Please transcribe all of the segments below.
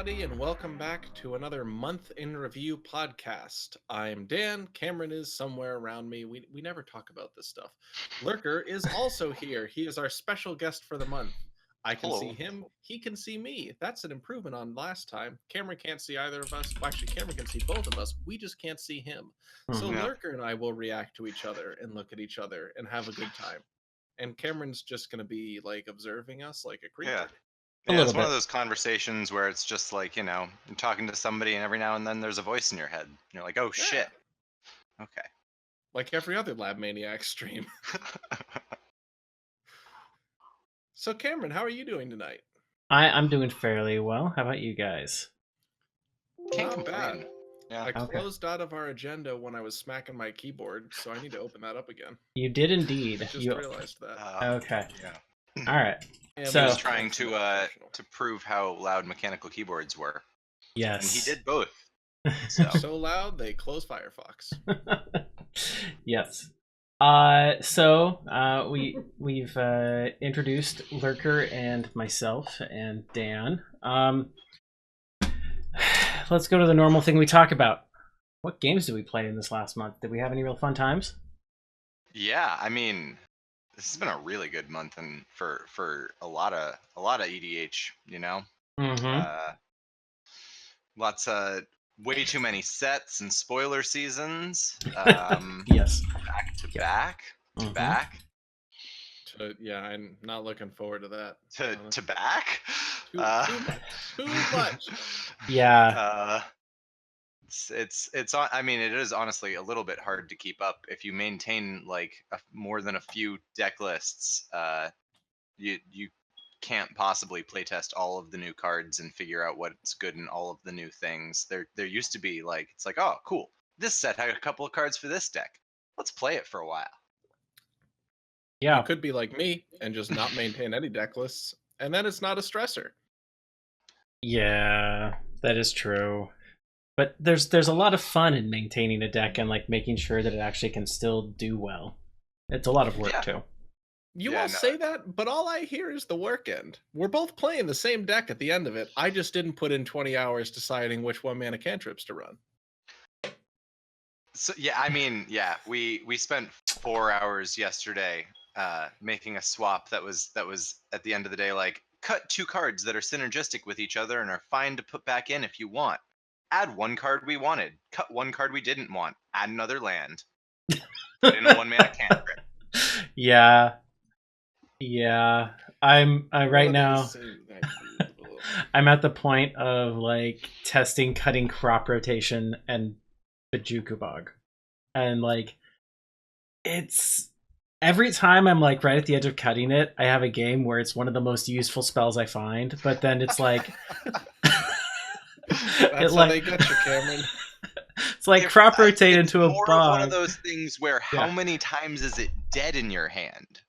everybody, and welcome back to another Month in Review podcast. I'm Dan. Cameron is somewhere around me. We never talk about this stuff. Lerker is also here. He is our special guest for the month. I can see Hello. him. He can see me. That's an improvement on last time. Cameron can't see either of us. Well, actually, Cameron can see both of us. We just can't see him. So Yeah. Lerker and I will react to each other and look at each other and have a good time. And Cameron's just going to be like observing us like a creeper. Yeah. A Yeah, little it's one of bit. those conversations where it's just like, you're talking to somebody and every now and then there's a voice in your head. And you're like, oh Yeah. shit. Okay. Like every other Lab Maniacs stream. So Cameron, how are you doing tonight? I'm doing fairly well. How about you guys? Can't Not bad. complain. Yeah. I Okay. closed out of our agenda when I was smacking my keyboard, so I need to open that up again. You did indeed. I just You... realized that. Okay. Yeah. All right. And So- He we was were trying so to professional. prove how loud mechanical keyboards were. Yes. And he did both. So So loud they closed Firefox. Yes. We've introduced Lurker and myself and Dan. Let's go to the normal thing we talk about. What games did we play in this last month? Did we have any real fun times? yeah, I mean, this has been a really good month and for a lot of EDH, Mm-hmm. Lots of way too many sets and spoiler seasons. Yes. Back to Yeah. back to Mhm. back Yeah, I'm not looking forward to that. to back. Too much. Too much. Yeah. It's on. I mean, it is honestly a little bit hard to keep up if you maintain like more than a few deck lists. You can't possibly playtest all of the new cards and figure out what's good in all of the new things. There used to be like, it's like, oh cool, this set had a couple of cards for this deck. Let's play it for a while. Yeah. You could be like me and just not maintain any deck lists, and then it's not a stressor. Yeah, that is true. But there's a lot of fun in maintaining a deck and like making sure that it actually can still do well. It's a lot of work Yeah. too. You Yeah, all no. say that, but all I hear is the work end. We're both playing the same deck at the end of it. I just didn't put in 20 hours deciding which one mana cantrips to run. So yeah, I mean, yeah, we spent 4 hours yesterday making a swap that was at the end of the day like, cut 2 cards that are synergistic with each other and are fine to put back in if you want. Add 1 card we wanted, cut 1 card we didn't want, add another land, put in a 1 mana cantrip. Yeah. I'm right now. now. I'm at the point of like testing cutting crop rotation and the Juku Bog. And like it's every time I'm like right at the edge of cutting it, I have a game where it's one of the most useful spells I find, but then it's like That's how they get you, Cameron. It's like crop rotate into a more bog. one of those things where how Yeah. many times is it dead in your hand?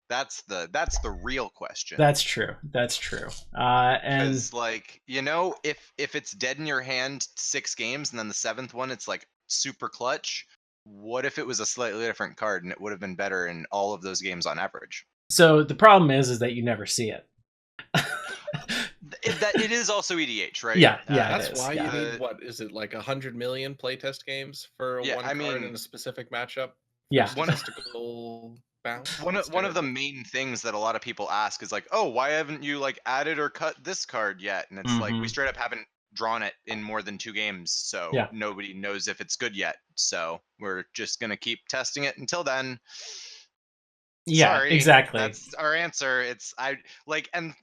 That's the real question. That's true. And Because like, if it's dead in your hand 6 games and then the 7th one it's like super clutch, what if it was a slightly different card and it would have been better in all of those games on average? so the problem is that you never see it. It is also EDH, right? Yeah, it That's is, why yeah. you need, what is it, like 100 million playtest games for Yeah, one I card mean- in a specific matchup? Yeah. Statistical balance. One It's of the terrible. main things that a lot of people ask is like, oh, why haven't you like added or cut this card yet? And it's like, we Mhm. straight up haven't drawn it in more than 2 games, so Yeah. nobody knows if it's good yet. So we're just gonna keep testing it until then. Yeah, Sorry, exactly. That's our answer. And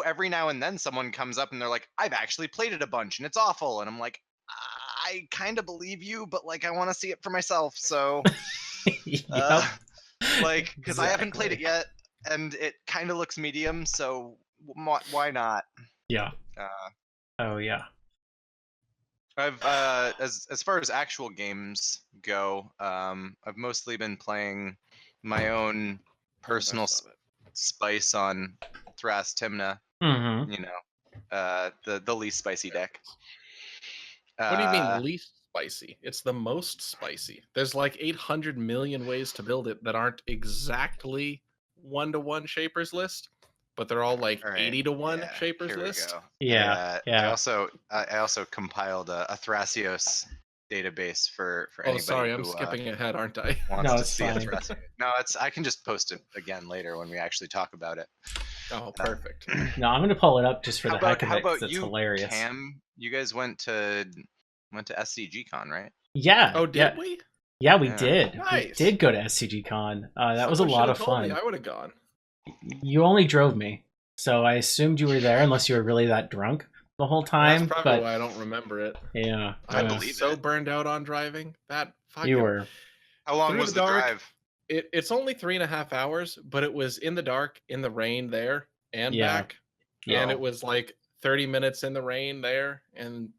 every now and then someone comes up and they're like, I've actually played it a bunch and it's awful. And I'm like, I kind of believe you, but like I want to see it for myself. So Yep. because I haven't played it yet and it kind of looks medium, so why not? Yeah. Uh, Oh yeah. I've as far as actual games go, I've mostly been playing my own personal That's not it. spice on Thras Timna. Mm-hmm. The least spicy deck. What do you mean least spicy? It's the most spicy. There's like 800 million ways to build it that aren't exactly 1-to-1 Shaper's List. but they're all like All right. 80-1 Yeah, Shaper's here we List. go. Yeah, I also compiled a Thrasios database for Oh, anybody sorry, I'm who skipping ahead, aren't I? wants No, to it's see a fine. Thrasios. No, I can just post it again later when we actually talk about it. Oh, perfect. No, I'm gonna pull it up just for How the heck about of it because you, it's hilarious. Cam? You guys went to SCG Con, right? Yeah. Oh, yeah. did we? Yeah, we Yeah. did. We Nice. did go to SCG Con. That was a Someone lot should of have told me. fun. I would have gone. You only drove me, so I assumed you were there unless you were really that drunk the whole time. That's probably But why I don't remember it. yeah, I I was believe so it. burned out on driving. That fucking you were. How long Through was the the dark. drive? It's only 3.5 hours, but it was in the dark, in the rain there and Yeah. back. Yeah. And it was like 30 minutes in the rain there and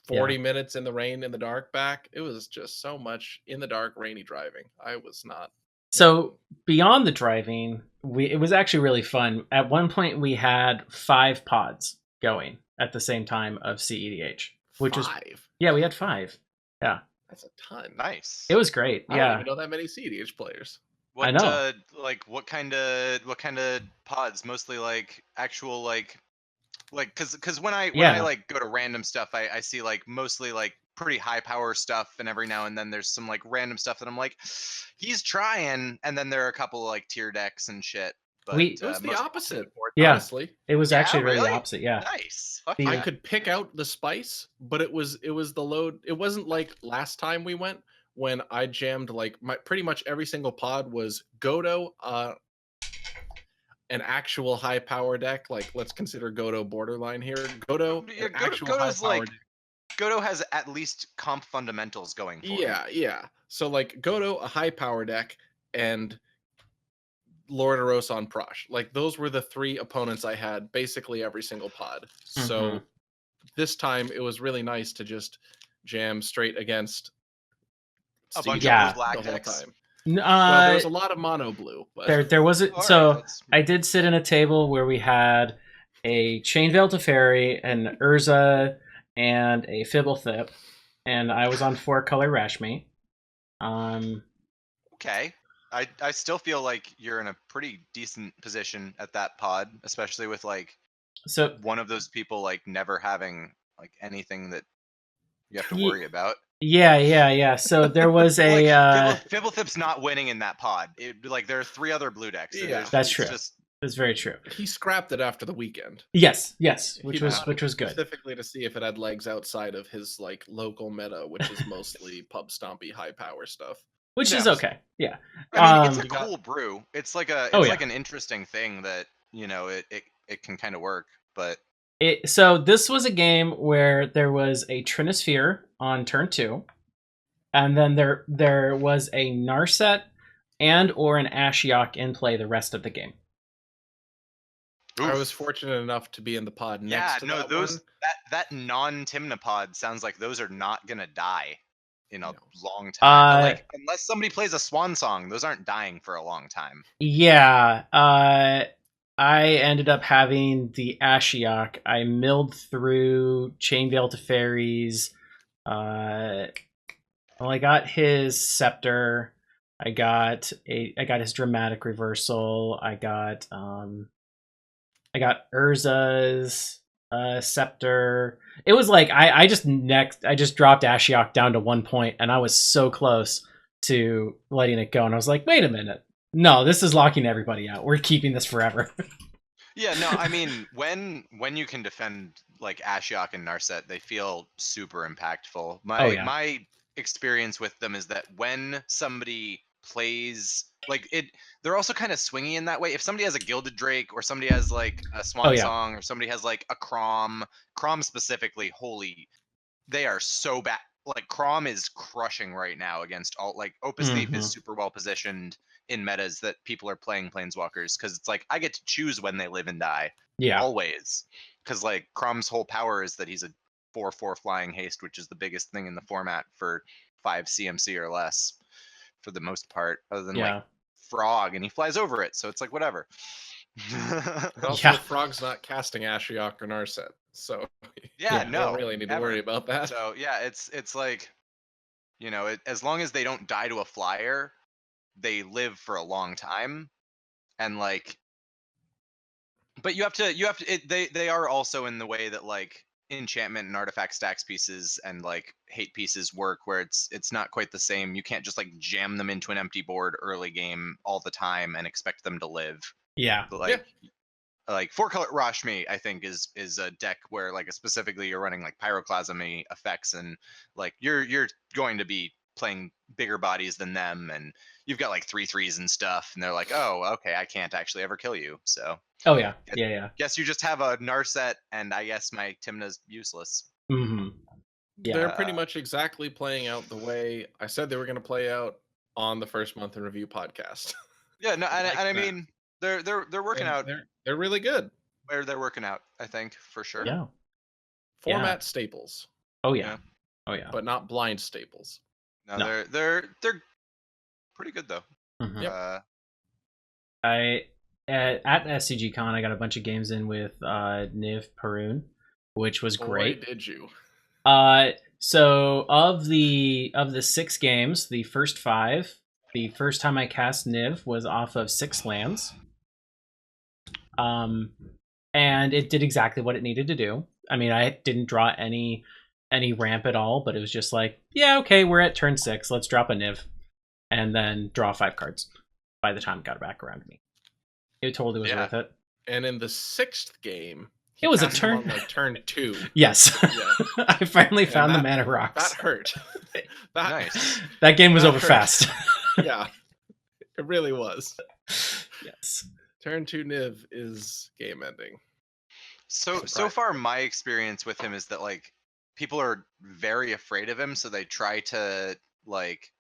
40 minutes in the rain in the dark back. It was just so much in the dark, rainy driving. I was not. So beyond the driving, it was actually really fun. At one point, we had 5 pods going at the same time of cEDH, which was 5. we had 5. Yeah, That's a ton. Nice. it was great. I don't Yeah, even know that many cEDH players. What, I know. what kind of pods? Mostly like actual like because when I like go to random stuff, I see like mostly like pretty high power stuff, and every now and then there's some like random stuff that I'm like, he's trying, and then there are a couple of like tier decks and shit. But We- It was the most people opposite, support- Yeah. honestly. It was Yeah, actually really really? opposite. Yeah, Nice. Fuck The- I yeah. could pick out the spice, but it was the load. It wasn't like last time we went when I jammed like pretty much every single pod was Godo, an actual high power deck. Like let's consider Godo borderline here. Godo, Yeah, an actual high Godo's power like Godo has at least comp fundamentals going for him. Yeah. So like Godo, a high power deck, and Lordaeros on Prosh. Like those were the 3 opponents I had basically every single pod. So this time it was really nice to just jam straight against A bunch Yeah. of blue black the whole decks. time. Well, there was a lot of mono blue, but there wasn't. All right, So that's- I did sit in a table where we had a Chain Veil to Fairy, an Urza, and a Fibblethip, and I was on 4-color Rashmi. Okay. I still feel like you're in a pretty decent position at that pod, especially with like So one of those people like never having like anything that you have to Ye- worry about. yeah. So there was a. Like Fibblethip's not winning in that pod. Like there are 3 other blue decks. Yeah. There's- That's it's true. Just That's very true. he scrapped it after the weekend. Yes, He which bought it was good. specifically to see if it had legs outside of his like local meta, which is mostly pub stompy high power stuff. Which is Yeah. okay. Yeah. I mean, it's a You got- cool brew. It's like a Oh, yeah. like an interesting thing that it can kind of work, but So this was a game where there was a Trinisphere on turn 2, and then there was a Narset and or an Ashiok in play the rest of the game. I oof. was fortunate enough to be in the pod next Yeah, to no, that those one. that non-Timnapod sounds like those are not gonna die in a No. long time. Like Uh, unless somebody plays a swan song, those aren't dying for a long time. Yeah. I ended up having the Ashiok. I milled through Chain Veil to Fairies. I got his Scepter. I got his Dramatic Reversal. I got Urza's Scepter. It was like I just dropped Ashiok down to 1 point, and I was so close to letting it go, and I was like, wait a minute. No, this is locking everybody out. We're keeping this forever. Yeah, no, I mean when you can defend like Ashiok and Narset, they feel super impactful. My experience with them is that when somebody plays like it, they're also kind of swingy in that way. If somebody has a Gilded Drake, or somebody has like a Swan Song, or somebody has like a Crom specifically, holy, they are so bad. Like Crom is crushing right now against all, like Opus Thief is super well positioned in metas that people are playing Planeswalkers, because it's like I get to choose when they live and die. Yeah. Always. Because like Crom's whole power is that he's a 4/4 flying haste, which is the biggest thing in the format for 5 CMC or less for the most part, other than like Frog, and he flies over it, so it's like whatever. And also, Frog's not casting Ashiok or Narset, so yeah, you no, don't really need to ever. worry about that. So yeah, it's like, you know, as long as they don't die to a flyer, they live for a long time. And like But you have to they are also in the way that like enchantment and artifact stacks pieces and like hate pieces work, where it's not quite the same. You can't just like jam them into an empty board early game all the time and expect them to live. Yeah. But, like 4-color Rashmi, I think is a deck where like specifically you're running like pyroclasmy effects, and like you're going to be playing bigger bodies than them, and you've got like 3/3s and stuff, and they're like, oh, okay, I can't actually ever kill you. So Oh yeah. Yeah. guess you just have a Narset, and I guess my Tymna's useless. Mm-hmm. Yeah. They're pretty much exactly playing out the way I said they were going to play out on the first month in review podcast. Yeah, no, and, Like and I that. mean they're working And out They're really good. where they're working out, I think, for sure. Yeah. Format staples, Oh yeah. Oh yeah. but not blind staples. No, No. they're pretty good though. Mhm. Yep. At SCG Con, I got a bunch of games in with Niv Perun, which was great. Boy, did you? So of the 6 games, the first 5, the first time I cast Niv was off of 6 lands. And it did exactly what it needed to do. I mean, I didn't draw any ramp at all, but it was just like, yeah, okay, we're at turn 6, let's drop a Niv, and then draw 5 cards by the time it got back around to me. It totally was worth it. And in the 6th game, It was a cast them turn. on, like turn 2. Yes. Yeah. I finally found that- the mana rocks. That hurt. That, Nice. That game was that over hurt. fast. Yeah, it really was. Yes. Turn 2 Niv is game ending. So Surprise. far, my experience with him is that like people are very afraid of him, so they try to like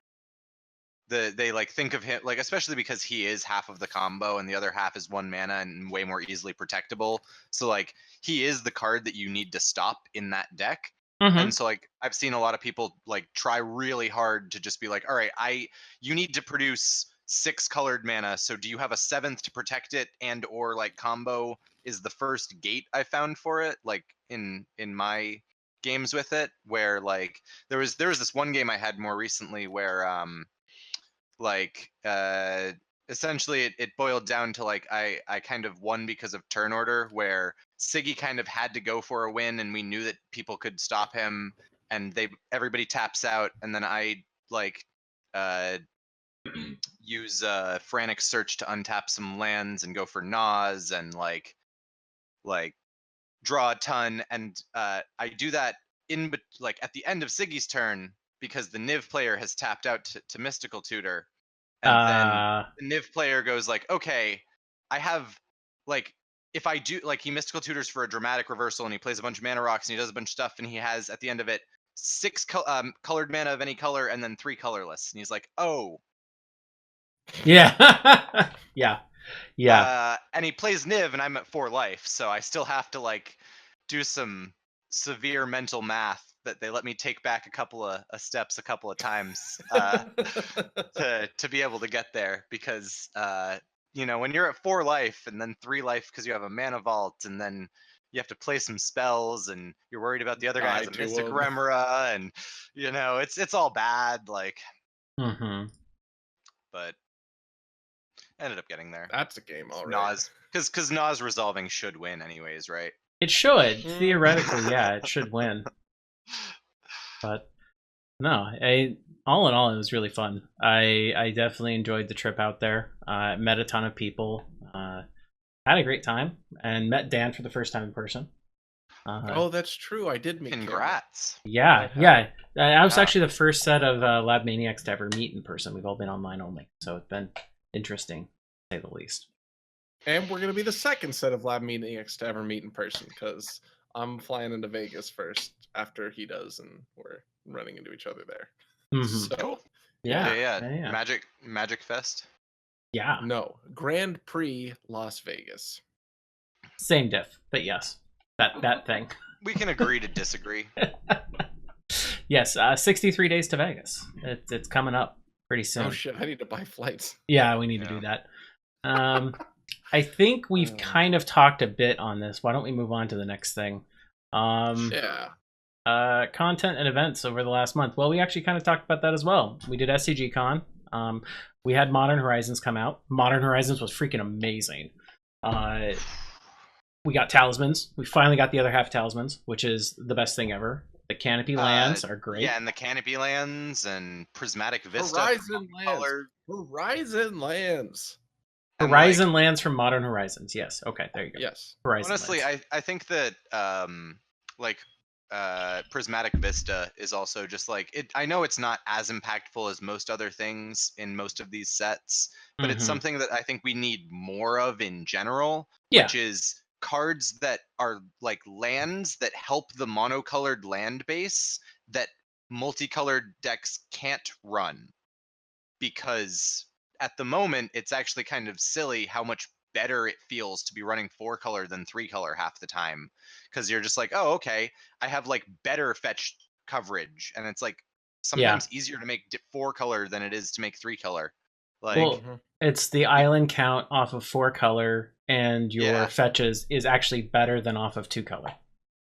they like think of him like, especially because he is half of the combo and the other half is 1 mana and way more easily protectable. So like he is the card that you need to stop in that deck. Mhm. And so like I've seen a lot of people like try really hard to just be like, all right, you need to produce 6 colored mana, so do you have a 7th to protect it, and or like combo is the first gate I found for it, like in my games with it, where like there was this one game I had more recently where essentially it boiled down to like I kind of won because of turn order, where Siggy kind of had to go for a win and we knew that people could stop him, and everybody taps out, and then I like use frantic search to untap some lands and go for Nas and like draw a ton, and I do that like at the end of Siggy's turn because the Niv player has tapped out to Mystical Tutor, and then the Niv player goes like, okay, I have like, if I do like, he Mystical Tutors for a dramatic reversal and he plays a bunch of mana rocks and he does a bunch of stuff, and he has at the end of it 6 colored mana of any color and then 3 colorless, and he's like, oh. Yeah. Yeah. And he plays Niv, and I'm at 4 life, so I still have to like do some severe mental math that they let me take back a couple of steps a couple of times to be able to get there, because you know, when you're at 4 life and then 3 life because you have a mana vault, and then you have to play some spells, and you're worried about the other guy has a Mystic Remora, and you know, it's all bad, like. Mm-hmm. But ended up getting there. That's a game already. Nas, because Nas resolving should win anyways, right? It should. Theoretically, yeah, it should win. But no, all in all, it was really fun. I definitely enjoyed the trip out there. Met a ton of people. Had a great time, and met Dan for the first time in person. Oh, that's true. I did meet. Congrats. Yeah. I was actually the first set of Lab Maniacs to ever meet in person. We've all been online only, so it's been interesting, to say the least. And we're gonna be the second set of Lab Maniacs to ever meet in person, because I'm flying into Vegas first after he does, and we're running into each other there. Mm-hmm. So Cool. Yeah. Yeah. Magic Fest. Yeah. no, Grand Prix Las Vegas. Same diff, but yes, that thing. We can agree to disagree. Yes, 63 days to Vegas. It's coming up pretty soon. Oh shit! I need to buy flights. Yeah, we need to do that. I think we've kind of talked a bit on this. Why don't we move on to the next thing? Yeah. Content and events over the last month. Well, we actually kind of talked about that as well. We did SCG Con. We had Modern Horizons come out. Modern Horizons was freaking amazing. We got talismans. We finally got the other half talismans, which is the best thing ever. The canopy lands are great. Yeah, and the canopy lands and prismatic vista. Horizon lands. Horizon lands. Horizon lands from Modern Horizons. Yes. Okay, there you go. Yes. Horizon honestly, lands. I think that prismatic vista is also just like it. I know it's not as impactful as most other things in most of these sets, but it's something that I think we need more of in general, which is cards that are like lands that help the monocolored land base that multicolored decks can't run, because at the moment it's actually kind of silly how much better it feels to be running 4-color than 3-color half the time, because you're just like, oh, okay, I have like better fetch coverage, and it's like sometimes easier to make 4-color than it is to make 3-color. Like, well, it's the island count off of 4-color, and your fetches is actually better than off of 2-color.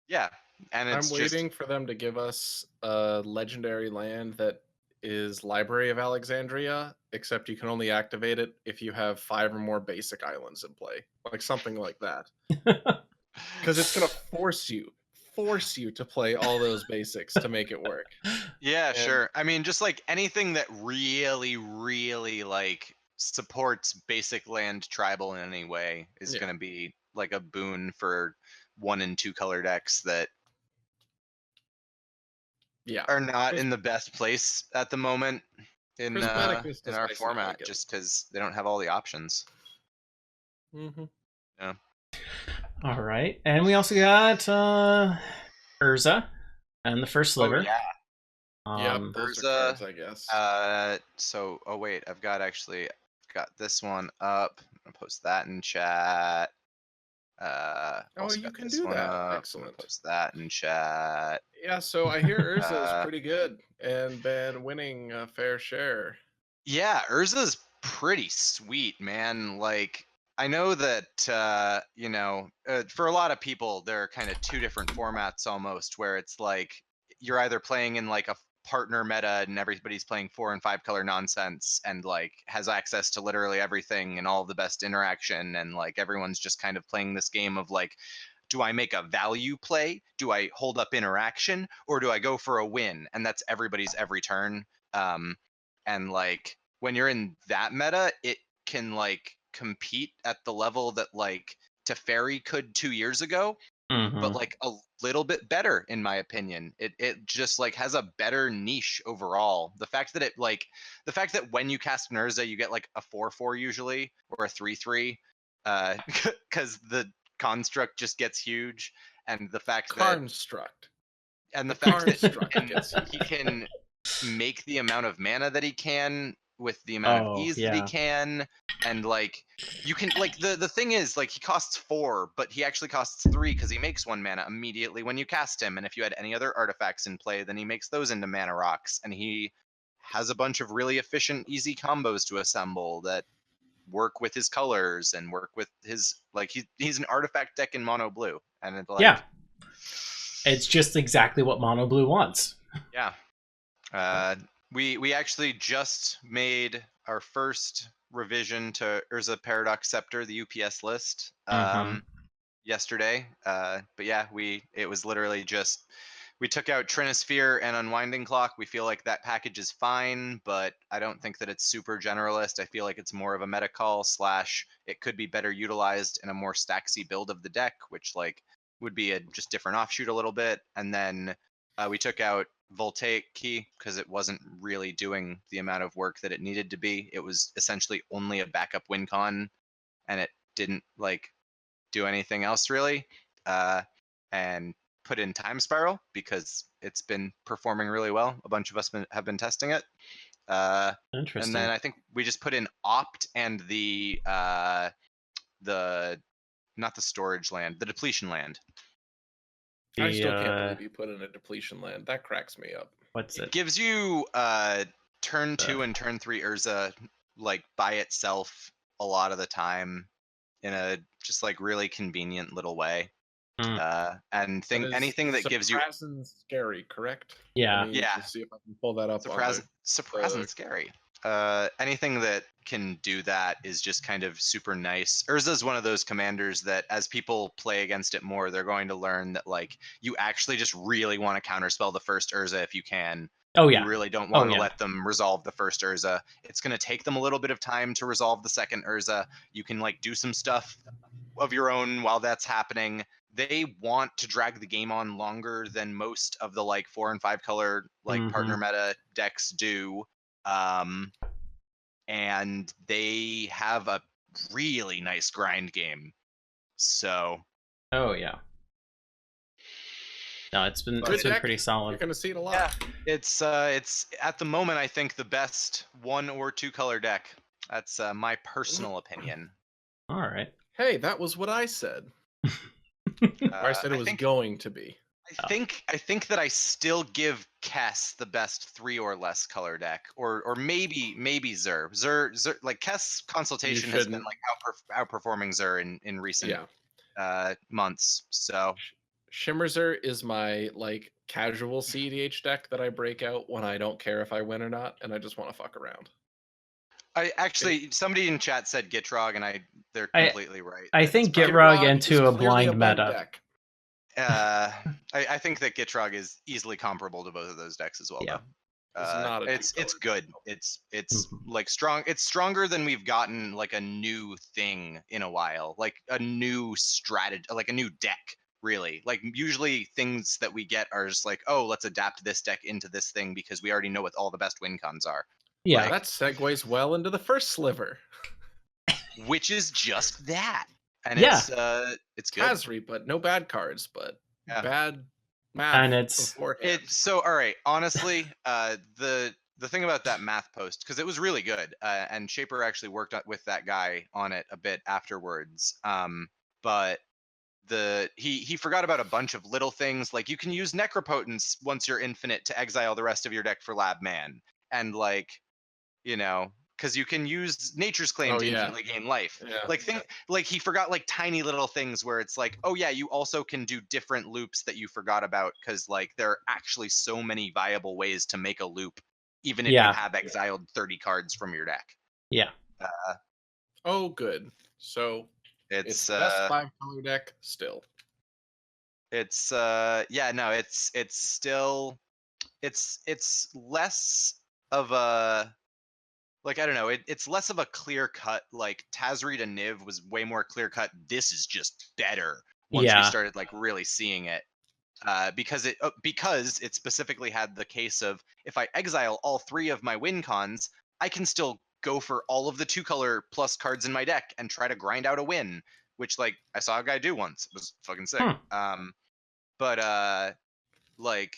Yeah, and it's I'm waiting for them to give us a legendary land that is Library of Alexandria, except you can only activate it if you have 5 or more basic islands in play, like something like that. Because it's gonna force you to play all those basics to make it work. Yeah, sure. I mean, just like anything that really, really like supports basic land tribal in any way is gonna be like a boon for 1 and 2-color decks that are not in the best place at the moment in our format, just because they don't have all the options. Yeah. All right, and we also got Urza and the First Sliver. Those are cards, I guess. So, oh wait, I've got this one up. I'm gonna post that in chat. You can do that. Excellent. Post that in chat. Yeah, so I hear Urza is pretty good and been winning a fair share. Yeah, Urza's pretty sweet, man. Like, I know that for a lot of people, there are kind of 2 different formats almost, where it's like you're either playing in like a partner meta and everybody's playing 4 and 5-color nonsense and like has access to literally everything and all the best interaction, and like everyone's just kind of playing this game of like, do I make a value play? Do I hold up interaction, or do I go for a win? And that's everybody's every turn. And like when you're in that meta, it can like compete at the level that like Teferi could 2 years ago, but like a little bit better in my opinion. It just like has a better niche overall. The fact that when you cast an Urza, you get like a 4/4 usually, or a 3/3, because the construct just gets huge, and the fact that he can make the amount of mana that he can with the amount of ease that he can, and like you can like the thing is like he costs 4, but he actually costs 3 because he makes 1 mana immediately when you cast him, and if you had any other artifacts in play, then he makes those into mana rocks, and he has a bunch of really efficient, easy combos to assemble that work with his colors and work with his like he's an artifact deck in mono blue, and it's like it's just exactly what mono blue wants. We actually just made our first revision to Urza Paradox Scepter, the UPS list, yesterday. But yeah, it was literally just we took out Trinisphere and Unwinding Clock. We feel like that package is fine, but I don't think that it's super generalist. I feel like it's more of a meta call / it could be better utilized in a more stacksy build of the deck, which like would be a just different offshoot a little bit. And then we took out Voltaic Key because it wasn't really doing the amount of work that it needed to be. It was essentially only a backup win con, and it didn't like do anything else really. And put in Time Spiral because it's been performing really well. A bunch of us have been testing it. Interesting. And then I think we just put in Opt and the not the storage land, the depletion land. I still can't believe you put in a depletion land. That cracks me up. What's it? It gives you turn 2 and turn 3 Urza like by itself a lot of the time in a just like really convenient little way. And anything that gives you scary, correct? Yeah. See if I can pull that up. Surprising scary. anything that can do that is just kind of super nice. Urza is one of those commanders that as people play against it more, they're going to learn that like you actually just really want to counterspell the first Urza if you can. Oh yeah. You really don't want to let them resolve the first Urza. It's going to take them a little bit of time to resolve the second Urza. You can like do some stuff of your own while that's happening. They want to drag the game on longer than most of the like 4 and 5 color like partner meta decks do. And they have a really nice grind game. So. Oh yeah. No, it's been pretty solid. You're gonna see it a lot. Yeah, it's at the moment I think the best 1 or 2 color deck. That's my personal opinion. All right. Hey, that was what I said. I said it was going to be. I think that I still give Kess the best 3 or less color deck, or maybe Zur. Like Kess Consultation has been like outperforming Zur in recent months. So Shimmerzer is my like casual cEDH deck that I break out when I don't care if I win or not, and I just want to fuck around. I actually somebody in chat said Gitrog, and they're completely right. I think Gitrog into a blind meta. Deck. I think that Gitrog is easily comparable to both of those decks as well. Yeah. Though. It's good. It's like strong. It's stronger than we've gotten like a new thing in a while, like a new strategy, like a new deck. Really, like usually things that we get are just like, oh, let's adapt this deck into this thing because we already know what all the best win cons are. Yeah, that segues well into the First Sliver, which is just that. And it's good. Kazri, but no bad cards, but bad math. And it's so all right. Honestly, the thing about that math post, because it was really good, and Shaper actually worked with that guy on it a bit afterwards. But he forgot about a bunch of little things, like you can use Necropotence once you're infinite to exile the rest of your deck for Lab Man, and like, you know, because you can use Nature's Claim to infinitely gain life. Yeah. Like he forgot like tiny little things where it's like, oh yeah, you also can do different loops that you forgot about, because like there are actually so many viable ways to make a loop, even if you have exiled 30 cards from your deck. Yeah. Oh, good. So it's the best 5 color deck still. It's still it's less of a, like, I don't know, it's less of a clear cut, like Tazri to Niv was way more clear cut. This is just better once we started like really seeing it. Because it specifically had the case of, if I exile all 3 of my win cons, I can still go for all of the 2 color plus cards in my deck and try to grind out a win, which like I saw a guy do once. It was fucking sick. But like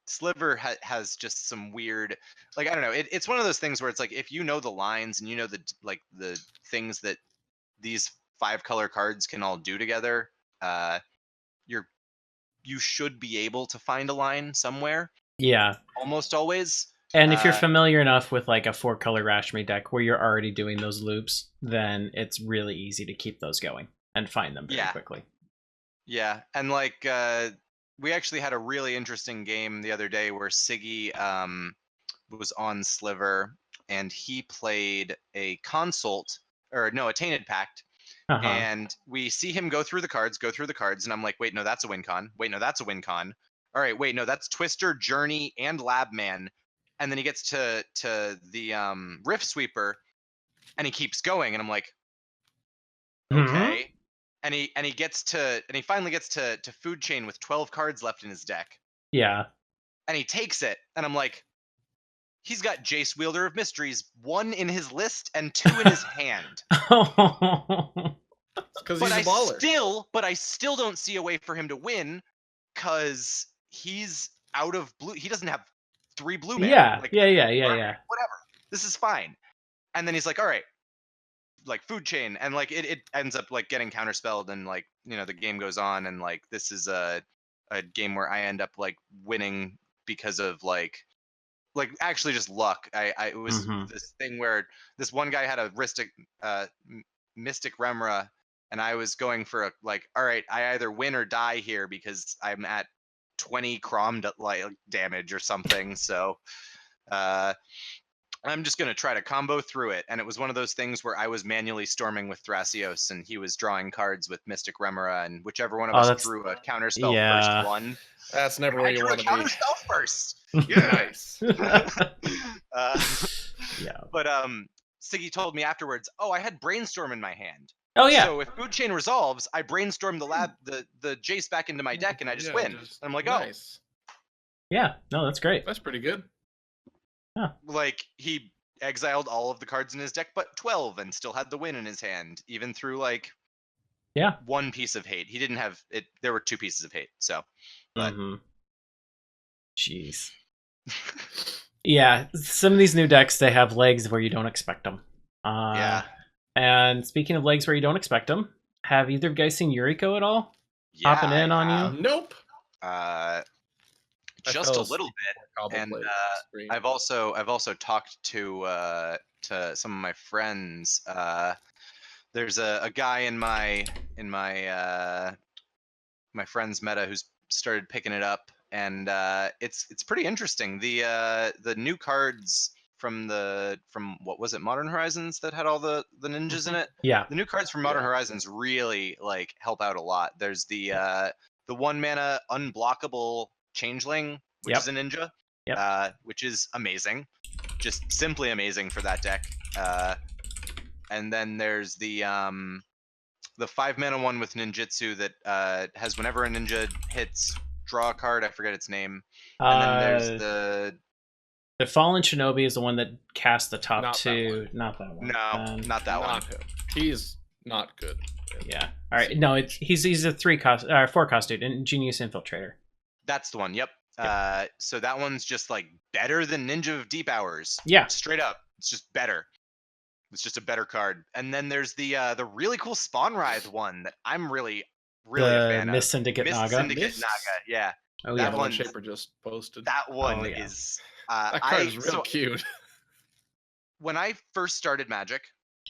Sliver has just some weird, like, I don't know, it's one of those things where it's like, if you know the lines and you know the things that these 5 color cards can all do together, you should be able to find a line somewhere. Yeah. Almost always. And if you're familiar enough with like a 4 color Rashmi deck where you're already doing those loops, then it's really easy to keep those going and find them very quickly. Yeah, and like we actually had a really interesting game the other day where Sigil was on Sliver, and he played a Tainted Pact. And we see him go through the cards, and I'm like, wait, no, that's a win con. Wait, no, that's a win con. All right, wait, no, that's Twister, Journey, and Lab Man. And then he gets to the Rift Sweeper, and he keeps going, and I'm like, okay. And he finally gets to Food Chain with 12 cards left in his deck. Yeah. And he takes it, and I'm like, he's got Jace, Wielder of Mysteries, 1 in his list and 2 in his hand. Because he's a baller. But I still don't see a way for him to win, because he's out of blue. He doesn't have 3 blue mana. Yeah, like, yeah. Whatever. This is fine. And then he's like, all right, like Food Chain, and like it ends up like getting counterspelled, and like, you know, the game goes on, and like this is a game where I end up like winning because of like actually just luck. It was this thing where this one guy had a Mystic Remra, and I was going for all right, I either win or die here because I'm at 20 Crom damage or something. So I'm just going to try to combo through it. And it was one of those things where I was manually storming with Thrasios, and he was drawing cards with Mystic Remora, and whichever one of us drew a counterspell first won. That's never where you want to be. Counterspell first. Nice. But Siggy told me afterwards, oh, I had Brainstorm in my hand. Oh yeah. So if Food Chain resolves, I brainstorm the Jace back into my deck, and I just win. And I'm like, nice. Yeah, no, that's great. That's pretty good. Huh. Like, he exiled all of the cards in his deck but 12 and still had the win in his hand, even through, like, one piece of hate. He didn't have it. There were 2 pieces of hate, so. But... Jeez. Yeah, some of these new decks, they have legs where you don't expect them. And speaking of legs where you don't expect them, have either of you guys seen Yuriko at all? Hopping in on you? Nope. Just a little bit, and I've also talked to some of my friends. There's a guy in my friend's meta who's started picking it up, and it's pretty interesting. The new cards from what was it, Modern Horizons, that had all the ninjas in it? Yeah. The new cards from Modern Horizons really like help out a lot. There's the 1 mana unblockable Changeling, which is a ninja, which is amazing, just simply amazing for that deck. And then there's the 5 mana one with ninjutsu that has whenever a ninja hits, draw a card. I forget its name. And then there's the Fallen Shinobi is the one that casts the top 2. Not that one. No, not that one. He's not good. Yeah. All right. No, he's a 4 cost dude, Ingenious Infiltrator. That's the one. Yep. So that one's just like better than Ninja of Deep Hours. Yeah. Straight up. It's just better. It's just a better card. And then there's the really cool Spawn Writhe one that I'm really a fan of. Miss Syndicate Naga. Yeah. Oh yeah. That one Shaper just posted. That one is that card is real cute. When I first started Magic,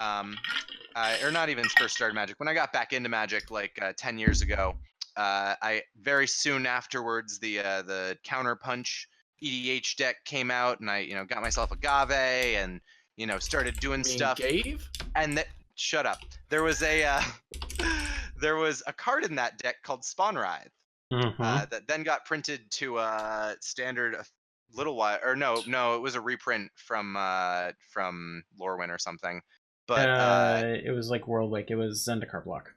or not even first started Magic, when I got back into Magic like 10 years ago, I very soon afterwards the Counterpunch EDH deck came out, and I got myself Agave and started doing stuff. And shut up. There was a card in that deck called Spawn Writhe that then got printed to standard a little while, or no, it was a reprint from Lorwyn or something. But it was like World Wake. It was Zendikar block.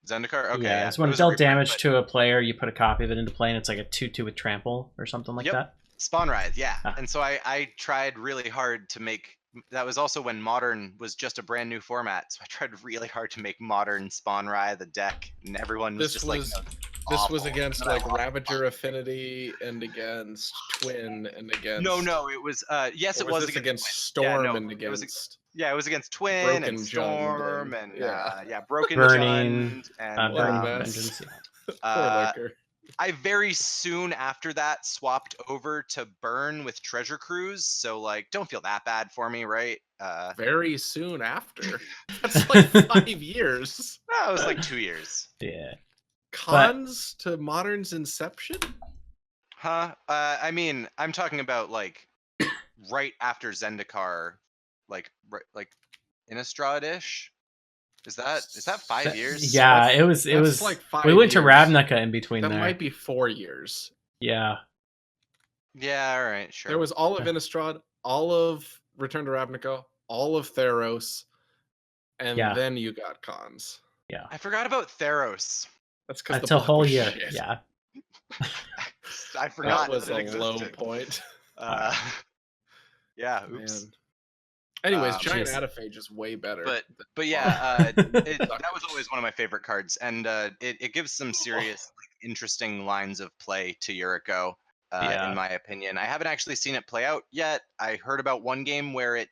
Zendikar? Okay. Yeah, it's when it dealt damage to a player, you put a copy of it into play, and it's like a 2/2 with trample or something like that. Spawn Writhe, yeah. And so I tried really hard to make. That was also when Modern was just a brand new format, so I tried really hard to make Modern Spawn Writhe a deck, and everyone was just like, this was against like Ravager Affinity and against Twin and against. No, it was yes, it was against Storm and against. It was against Twin and Storm and Broken Burning Jund and Vengeance. I very soon after that swapped over to Burn with Treasure Cruise, so like don't feel that bad for me, right? Very soon after. That's like 5 years. No, it was like 2 years. Yeah. Cons to Modern's inception? Huh? I mean, I'm talking about like right after Zendikar, like Innistrad-ish. Is that 5 years? Yeah, it was like 5 we went to years. Ravnica in between that there. Might be 4 years. Yeah. Yeah, all right, sure. There was all of Innistrad, all of Return to Ravnica, all of Theros, and then you got cons. Yeah. I forgot about Theros. That's because that's a whole year. Shit. Yeah. I forgot that was that a low point. Yeah, oops. Man. Anyways, Giant Ataphage is way better. But yeah, that was always one of my favorite cards, and it gives some serious, like, interesting lines of play to Yuriko, in my opinion. I haven't actually seen it play out yet. I heard about one game where it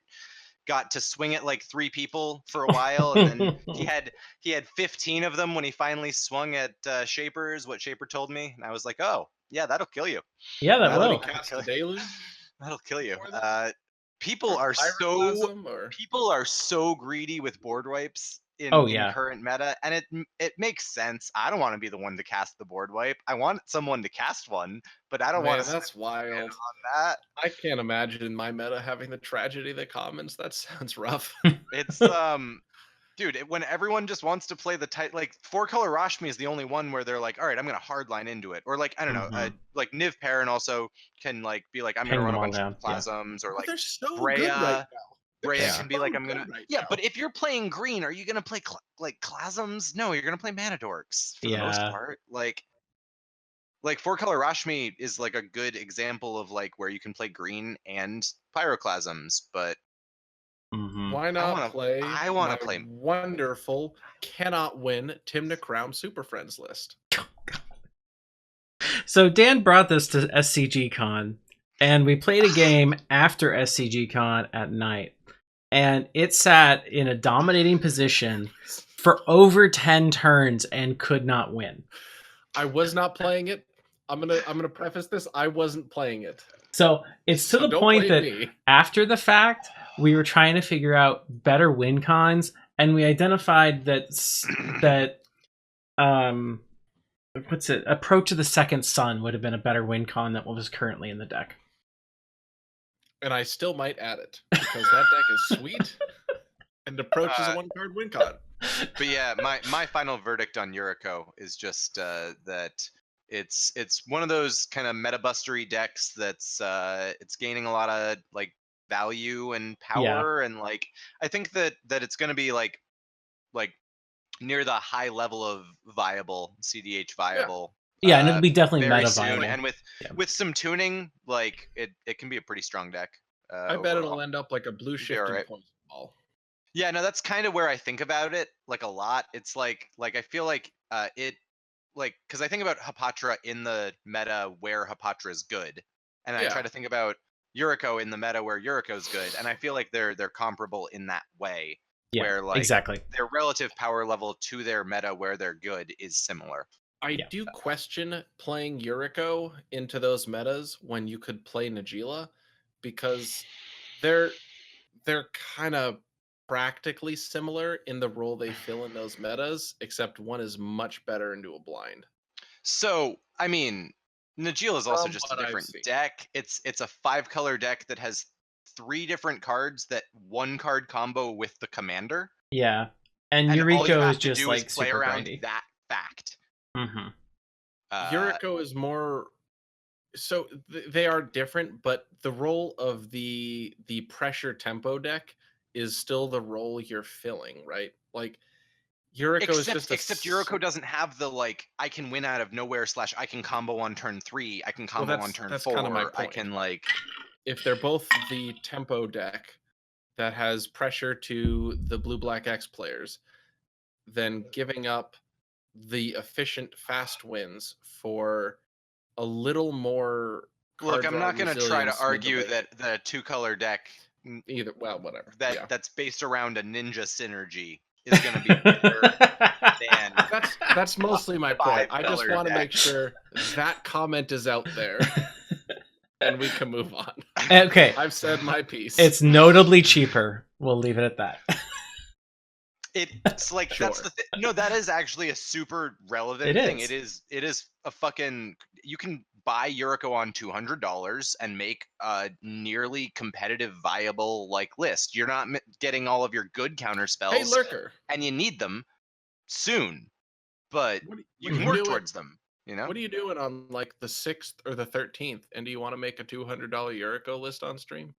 got to swing at like 3 people for a while, and then he had 15 of them when he finally swung at Shaper's. What Shaper told me, and I was like, oh yeah, that'll kill you. Yeah, that will. That'll kill you. People are so greedy with board wipes in current meta, and it makes sense. I don't want to be the one to cast the board wipe. I want someone to cast one, but I don't want to. That's wild. On that, I can't imagine my meta having the tragedy that commons. That sounds rough. It's dude, when everyone just wants to play the tight, like 4-color Rashmi is the only one where they're like, all right, I'm gonna hardline into it, or like I don't know, like Niv Perrin also can like be like, I'm gonna run a bunch of plasms, or like they're so Breya, good right now. Breya can be like, I'm gonna but if you're playing green, are you gonna play like Clasms? No, you're gonna play Mana Dorks for the most part. Like 4-color Rashmi is like a good example of like where you can play green and Pyroclasms, but why not play? I want to play wonderful, cannot win Tymna Crown Super Friends list. So Dan brought this to SCG Con, and we played a game after SCG Con at night, and it sat in a dominating position for over 10 turns and could not win. I was not playing it. I'm gonna preface this. I wasn't playing it. So it's to the point that after the fact, we were trying to figure out better win cons, and we identified that Approach to the Second Sun would have been a better win con than what was currently in the deck. And I still might add it because that deck is sweet, and Approach is a 1-card win con. But yeah, my final verdict on Yuriko is just that it's one of those kind of meta bustery decks that's it's gaining a lot of like value and power, and like I think that it's going to be like near the high level of viable cEDH viable. Yeah, and it'll be definitely meta soon. viable. And with some tuning, like it can be a pretty strong deck. I bet it'll end up like a blue shifting poison ball. Yeah, no, that's kind of where I think about it like a lot. It's like I feel like it like because I think about Hapatra in the meta where Hapatra is good, and I try to think about Yuriko in the meta where Yuriko's good, and I feel like they're comparable in that way. Yeah, where like exactly their relative power level to their meta where they're good is similar. I do question playing Yuriko into those metas when you could play Najila, because they're kind of practically similar in the role they fill in those metas, except one is much better into a blind. So I mean, Najila is also just a different deck. It's a 5-color deck that has 3 different cards that 1-card combo with the commander. Yeah, and Yuriko is just like play super around grindy. that fact. Yuriko is more so they are different, but the role of the pressure tempo deck is still the role you're filling, right? Like Yuriko is just except Yuriko doesn't have the like I can win out of nowhere / I can combo on turn 3, I can combo on turn 4. Kind of my point. I can like if they're both the tempo deck that has pressure to the blue-black X players, then giving up the efficient fast wins for a little more. Look, I'm not going to try to argue that the 2-color deck either. Well, whatever. That's based around a ninja synergy is going to be better than. That's mostly my point. I just want to make sure that comment is out there. And we can move on. Okay. I've said my piece. It's notably cheaper. We'll leave it at that. It's like that's the no, that is actually a super relevant thing. It is a fucking you can buy Yuriko on $200 and make a nearly competitive viable like list. You're not getting all of your good counter spells. Hey Lerker. And you need them soon. But you can work towards them. You know? What are you doing on like the 6th or the 13th? And do you want to make a $200 Yuriko list on stream?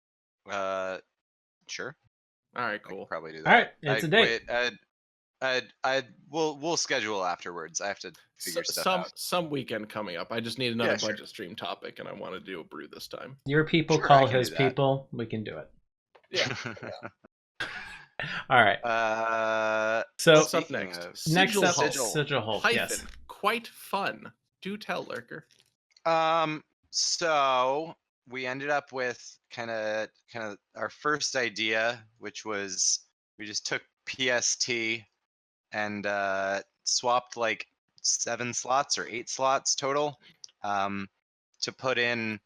Sure. All right, cool. Probably do that. All right, it's a date. We'll schedule afterwards. I have to figure stuff out. Some weekend coming up. I just need another budget stream topic, and I want to do a brew this time. Your people call his people. We can do it. Yeah. All right. So what's up next? Next up, Sigil Hulk. Yes. Quite fun. Do tell, Lerker. So we ended up with kind of our first idea, which was we just took PST and swapped like 7 slots or 8 slots total to put in.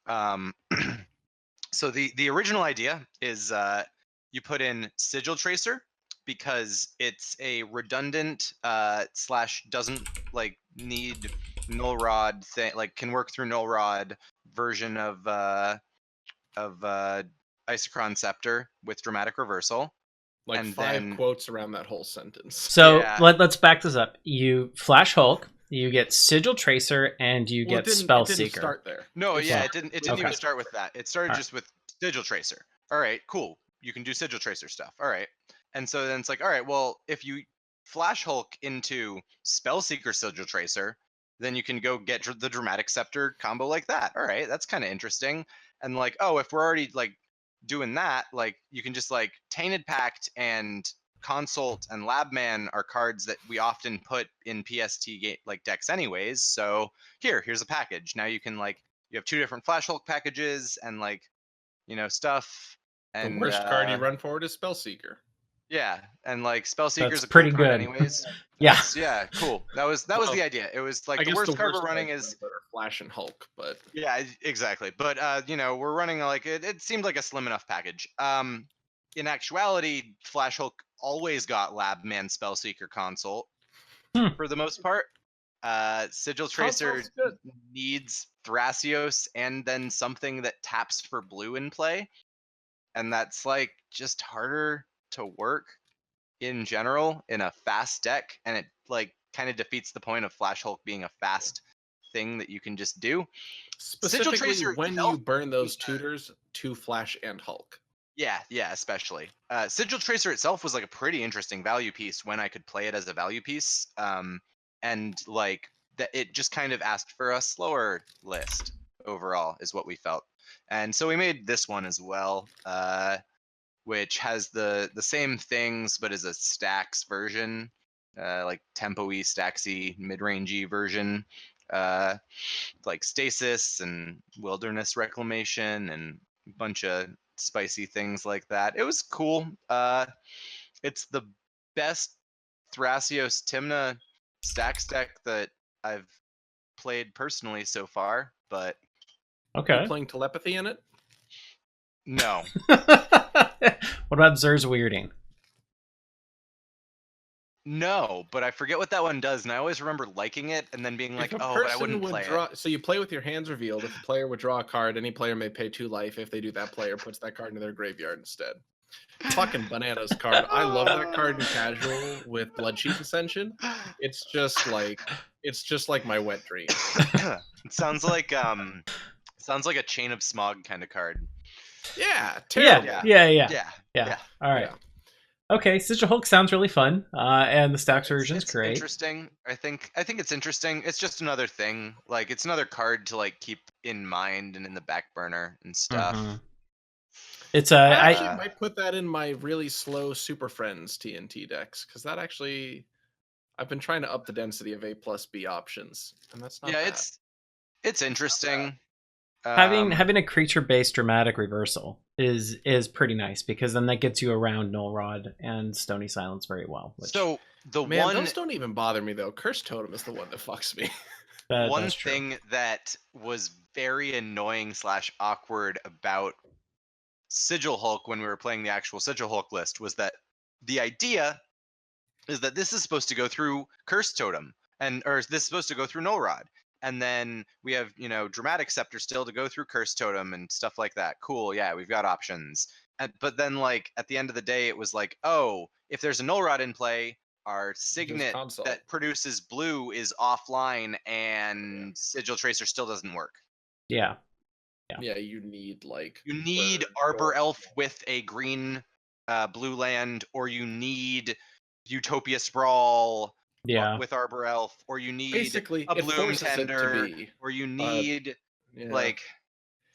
So the original idea is you put in Sigil Tracer because it's a redundant slash doesn't like need null rod thing, like can work through null rod version of Isochron Scepter with dramatic reversal. Like and 5 then- quotes around that whole sentence. So Yeah. let's back this up. You Flash Hulk, you get Sigil Tracer, and you Well, get it Spell didn't Seeker. start there. No, It yeah, started it didn't Okay. even start with that. It started Alright. just with Sigil Tracer. All right, cool. You can do Sigil Tracer stuff. All right. And so then it's like, all right, well, if you Flash Hulk into Spell Seeker Sigil Tracer, then you can go get the Dramatic Scepter combo like that. All right, that's kind of interesting. And like, oh, if we're already like doing that, like you can just like Tainted Pact and Consult and Labman are cards that we often put in PST like decks anyways. So here's a package. Now you can like, you have 2 different Flash Hulk packages and like, you know, stuff. And The worst card you run forward is Spellseeker. yeah, and like Spellseeker's That's a cool pretty card good. anyways. Yeah. Yeah, cool. That was Well, the idea. It was like I the guess worst the card worst we're running cards is are Flash and Hulk, but yeah, exactly. But you know, we're running like it seemed like a slim enough package. In actuality, Flash Hulk always got Labman Spellseeker Consult for the most part. Sigil Tracer Consult's good. needs Thrasios and then something that taps for blue in play. And that's like just harder to work in general in a fast deck. And it like kind of defeats the point of Flash Hulk being a fast thing that you can just do. specifically Tracer when itself you burn those tutors to Flash and Hulk. Yeah, especially. Sigil Tracer itself was like a pretty interesting value piece when I could play it as a value piece. And like that it just kind of asked for a slower list overall is what we felt. And so we made this one as well, which has the same things but is a stacks version, like tempo-y, stacksy, mid-rangey version, like stasis and wilderness reclamation and a bunch of spicy things like that. It was cool. It's the best Thrasios Tymna stacks deck that I've played personally so far, but Okay. You playing telepathy in it? no. What about Zer's Weirding? No, but I forget what that one does, and I always remember liking it and then being like, If a oh, but I person wouldn't would play draw, it. so you play with your hands revealed. If a player would draw a card, any player may pay 2 life. If they do, that player puts that card into their graveyard instead. Fucking bananas card. I love that card in casual with Bloodsheet Ascension. It's just like my wet dream. It sounds like a Chain of Smog kind of card. Yeah, terrible. Yeah. All right. Yeah. Okay, Sigil Hulk sounds really fun, and the stacks version's It's great. interesting. I think it's interesting. It's just another thing. Like it's another card to like keep in mind and in the back burner and stuff. Mhm. It's I I actually might put that in my really slow Super Friends TNT decks because that actually, I've been trying to up the density of A plus B options, and that's not bad. It's interesting. having a creature based dramatic reversal is pretty nice because then that gets you around Null Rod and Stony Silence very well. Which, So the Man, one those don't even bother me though. Curse Totem is the one that fucks me. one that's true. thing that was very annoying / awkward about Sigil Hulk when we were playing the actual Sigil Hulk list was that the idea is that this is supposed to go through Curse Totem or this is supposed to go through Null Rod. And then we have, Dramatic Scepter still to go through Curse Totem and stuff like that. Cool, yeah, we've got options. But then, like, at the end of the day, it was like, oh, if there's a Null Rod in play, our Signet console. that produces blue is offline and Sigil Tracer still doesn't work. Yeah. Yeah, you need like You need Bird Arbor or- Elf with a green blue land, or you need Utopia Sprawl Yeah. with Arbor Elf, or you need basically a it Bloom forces Tender, it to be. or you need Yeah. like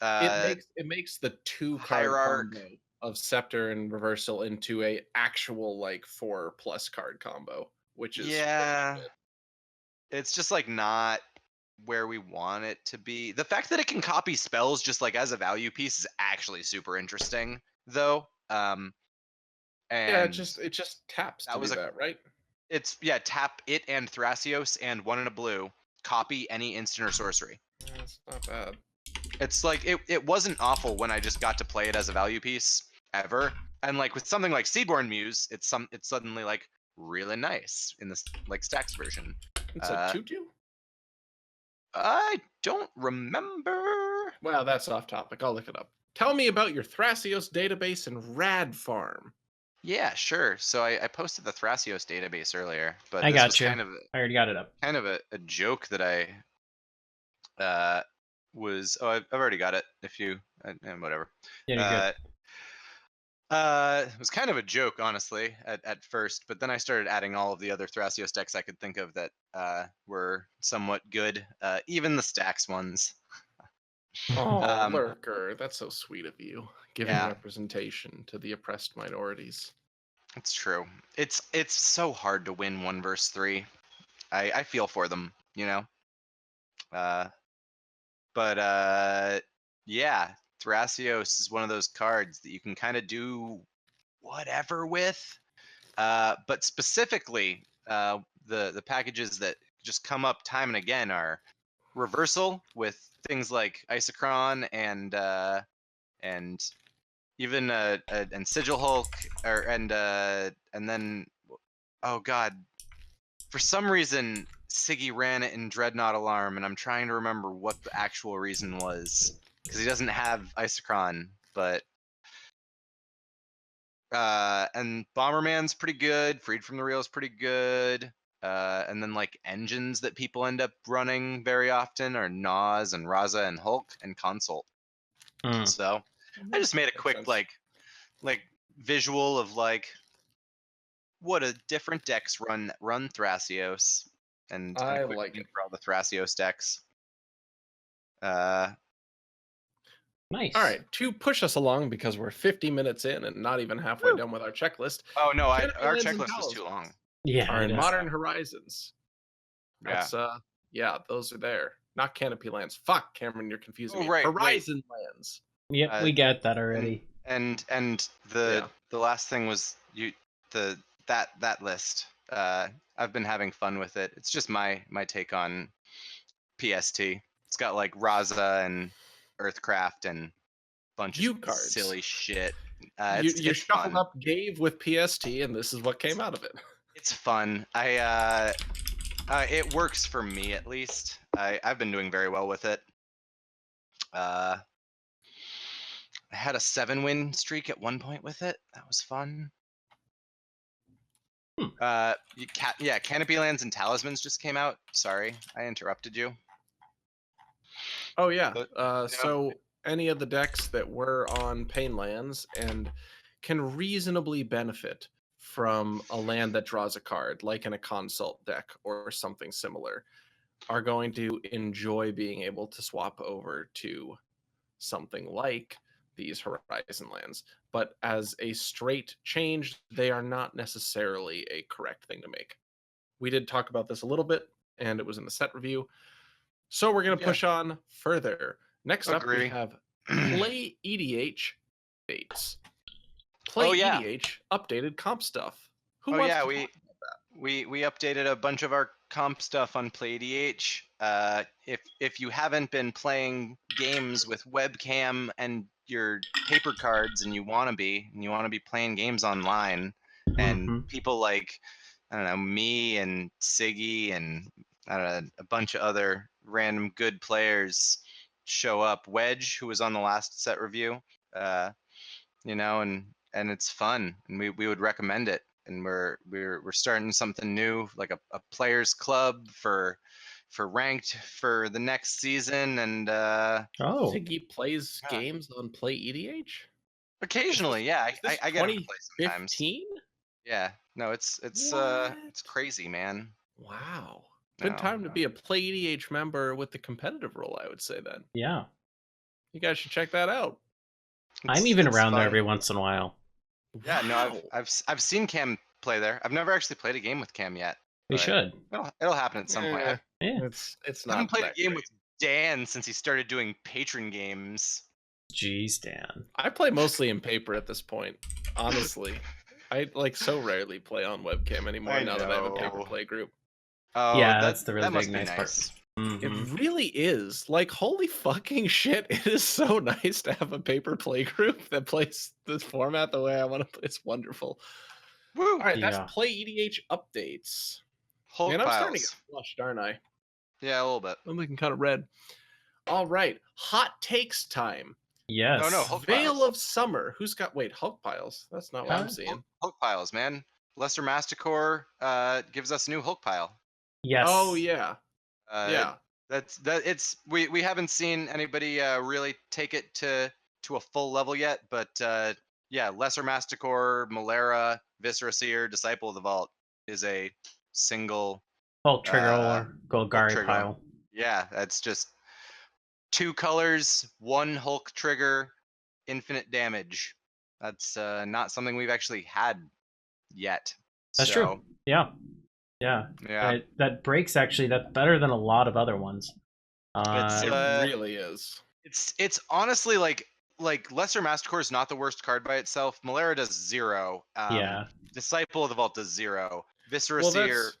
it makes the 2 card Hierarch. combo of Scepter and Reversal into a actual like 4+ card combo, which is yeah, it's just like not where we want it to be. The fact that it can copy spells just like as a value piece is actually super interesting, though. And yeah, it just taps that to was do that, right? it's tap it and Thrasios and 1 in a blue, copy any instant or sorcery. Yeah, it's not bad. It's like it wasn't awful when I just got to play it as a value piece, ever. And like with something like Seaborn Muse, it's suddenly like really nice in this like stacks version. It's a 2/2? I don't remember. Wow, that's off topic. I'll look it up. Tell me about your Thrasios database and Rad Farm. Yeah, sure. So I posted the Thrasios database earlier, but I this got was you. kind of I already got it up. a joke that I was. Oh, I've already got it. If you and whatever. Yeah, you're good. It was kind of a joke, honestly, at first, but then I started adding all of the other Thrasios decks I could think of that were somewhat good, even the stacks ones. Oh, Lurker, that's so sweet of you, giving Yeah. representation to the oppressed minorities. It's true. It's so hard to win 1 versus 3. I feel for them, you know. But yeah, Thrasios is one of those cards that you can kind of do whatever with. But specifically, the packages that just come up time and again are reversal with things like Isochron and even and Sigil Hulk and then oh god, for some reason Siggy ran it in Dreadnought Alarm, and I'm trying to remember what the actual reason was because he doesn't have Isochron, but and Bomberman's pretty good. Freed from the Real is pretty good. And then like engines that people end up running very often are Nas and Raza and Hulk and Consult. So I just made a quick like visual of like what a different decks run Thrasios, and I a quick like link it. for all the Thrasios decks. Nice. All right, to push us along because we're 50 minutes in and not even halfway done with our checklist. Oh no, our Lands and checklist was too long. Yeah. Are I in know. Modern Horizons. That's yeah, those are there. Not Canopy Lands. Fuck, Cameron, you're confusing me. Right, Horizon Lands. Yep, we get that already. And the last thing was that list. I've been having fun with it. It's just my take on PST. It's got like Raza and Earthcraft and a bunch of cards. silly shit. You it's shuffled fun. up Gave with PST, and this is what came out of it. It's fun. It works for me at least. I've been doing very well with it. I had a 7-win streak at one point with it. That was fun. Canopy Lands and Talismans just came out. Sorry, I interrupted you. Oh yeah. But, so any of the decks that were on Pain Lands and can reasonably benefit from a land that draws a card, like in a Consult deck or something similar, are going to enjoy being able to swap over to something like these Horizon Lands. But as a straight change, they are not necessarily a correct thing to make. We did talk about this a little bit, and it was in the set review. So we're going to push on further. Next up, we have PlayEDH dates. PlayEDH updated comp stuff. Who wants to talk about that? We updated a bunch of our comp stuff on PlayEDH. If you haven't been playing games with webcam and your paper cards and you want to be playing games online, and people like, I don't know, me and Siggy and I don't know, a bunch of other random good players show up. Wedge, who was on the last set review, you know, and it's fun, and we would recommend it. And we're starting something new, like a players club for ranked for the next season. And Siggy plays games on PlayEDH occasionally. Yeah, I get him to play sometimes. 2015? Yeah, no, it's crazy, man. Wow. Good time to be a PlayEDH member with the competitive role, I would say then. Yeah. You guys should check that out. I'm even around there every once in a while. Yeah, no, I've seen Cam play there. I've never actually played a game with Cam yet. We should. It'll happen at some point. Yeah. It's not. I haven't played a game with Dan since he started doing patron games. Jeez, Dan. I play mostly in paper at this point, honestly. I like so rarely play on webcam anymore now that I have a paper play group. Oh, yeah, that's the really big nice part. It Mhm. really is. Like, holy fucking shit, it is so nice to have a paper play group that plays this format the way I want to play. It's wonderful. Woo! All right, that's Yeah. PlayEDH updates. Hulk Man, I'm starting to get piles. flushed, aren't I? Yeah, a little bit. I'm looking kind of red. All right, hot takes time. No, no, Yes. Hulk Veil piles. of Summer. Who's got, wait, Hulk piles? That's not what Yeah, I'm seeing. Hulk piles, man. Lesser Masticore gives us a new Hulk pile. Yes. Oh, yeah. Uh, Yeah. it's we haven't seen anybody really take it to a full level yet, but yeah, Lesser Masticore, Malera, Viscera Seer, Disciple of the Vault is a single Hulk trigger uh, or Hulk Golgari trigger. pile. Yeah, that's just 2 colors, 1 Hulk trigger, infinite damage. That's not something we've actually had yet. That's So, true. Yeah. Yeah. yeah, That breaks actually. That's better than a lot of other ones. it's It really is. it's honestly like Lesser Masticore is not the worst card by itself. Malera does 0. Yeah. Disciple of the Vault does 0. Viscera Well, Seer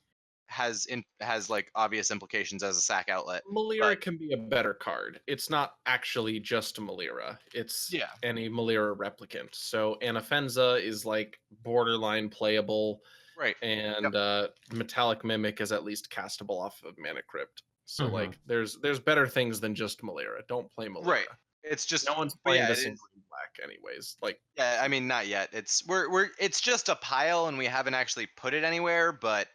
that's has like obvious implications as a sack outlet. Malera can be a better card. It's not actually just Malera. It's Yeah. any Malera replicant. So Anafenza is like borderline playable, Right. and Metallic Mimic is at least castable off of Mana Crypt. So Mhm. like there's better things than just Malera. Don't play Malera. Right. It's just No one's but playing yeah, this it in is. green black anyways. Like Yeah, I mean not yet. It's just a pile and we haven't actually put it anywhere, but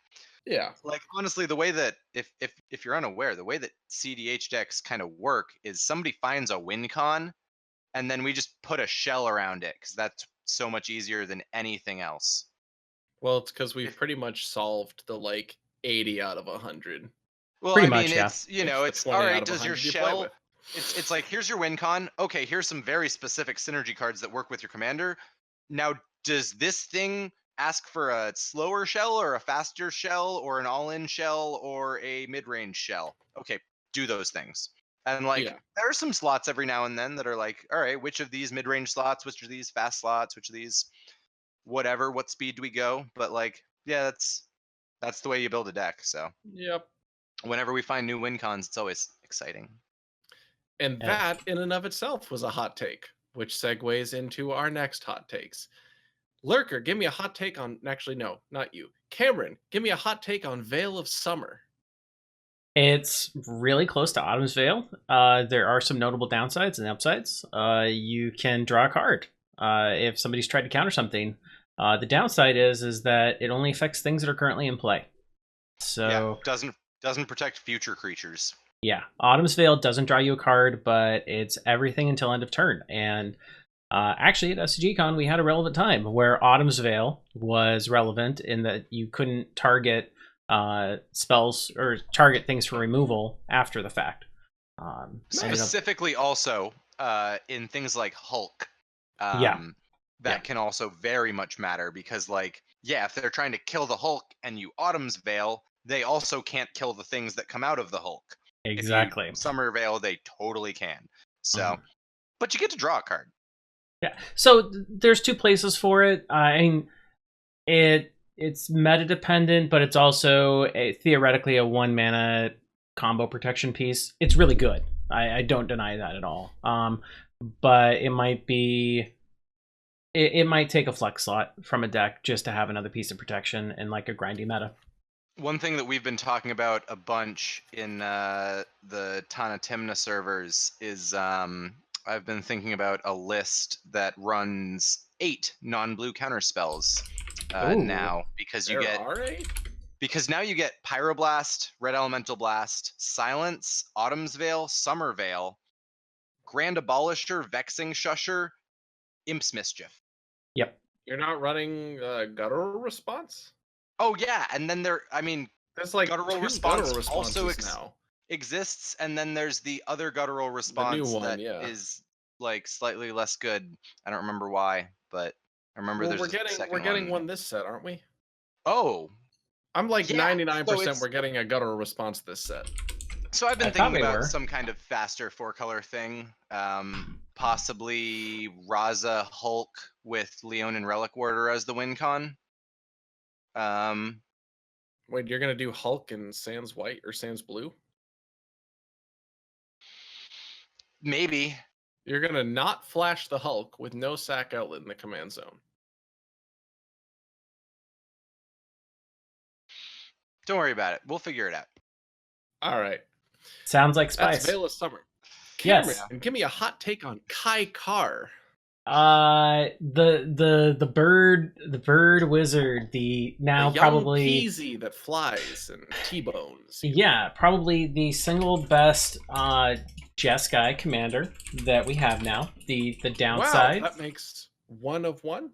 yeah. like honestly the way that if you're unaware, the way that cEDH decks kind of work is somebody finds a win con and then we just put a shell around it cuz that's so much easier than anything else. Well, it's because we've If- pretty much solved the like 80 out of 100. Well, Pretty I mean much, yeah. it's It's the it's all 20 out right, of does your 100 you play shell with. it's like here's your win con. Okay, here's some very specific synergy cards that work with your commander. Now, does this thing ask for a slower shell or a faster shell or an all-in shell or a mid-range shell? Okay, do those things. And like Yeah. there are some slots every now and then that are like, all right, which of these mid-range slots, which of these fast slots, which of these whatever, what speed do we go? But like, yeah, that's the way you build a deck. So Yep. whenever we find new win cons, it's always exciting. And Yeah. that in and of itself was a hot take, which segues into our next hot takes. Lurker, give me a hot take on. Actually, no, not you. Cameron, give me a hot take on Veil of Summer. It's really close to Autumn's Veil. There are some notable downsides and upsides. You can draw a card if somebody's tried to counter something. The downside is that it only affects things that are currently in play. So yeah, doesn't protect future creatures. yeah, Autumn's Veil doesn't draw you a card, but it's everything until end of turn. And actually, at SCG Con, we had a relevant time where Autumn's Veil was relevant in that you couldn't target spells or target things for removal after the fact. Specifically, also in things like Hulk, Yeah. that can also very much matter because, like, yeah, if they're trying to kill the Hulk and you Autumn's Veil, they also can't kill the things that come out of the Hulk. Exactly. If you Summer Veil, they totally can. So, Mhm. but you get to draw a card. Yeah. So there's two places for it. I mean, it's meta dependent, but it's also theoretically a 1 mana combo protection piece. It's really good. I don't deny that at all. But it might be. It might take a flex slot from a deck just to have another piece of protection in like a grindy meta. One thing that we've been talking about a bunch in the Tana Timna servers is I've been thinking about a list that runs 8 non-blue counter spells now because now you get Pyroblast, Red Elemental Blast, Silence, Autumn's Veil, Summer Veil, Grand Abolisher, Vexing Shusher, Imp's Mischief. Yep. You're not running guttural response? Oh yeah, and then There's like guttural two response guttural responses also now. exists, and then there's the other guttural response new one, that yeah. is like slightly less good. I don't remember why, but I remember Well, there's a second we're getting one this set, aren't we? Oh, I'm like yeah, 99% we're getting a guttural response this set. so I've been I thought thinking we about were. some kind of faster 4-color thing. Possibly Raza Hulk with Leon and Relic Warder as the win con. Wait, you're gonna do Hulk and Sans White or Sans Blue? Maybe. You're gonna not flash the Hulk with no sack outlet in the command zone. Don't worry about it. We'll figure it out. All right. Sounds like That's spice. Veil of Summer. Cameron, Yes. and give me a hot take on Kykar. The bird wizard, the now A young probably peasy that flies and T-bones. yeah, probably the single best Jeskai commander that we have now. The downside. Wow, that makes 1 of 1.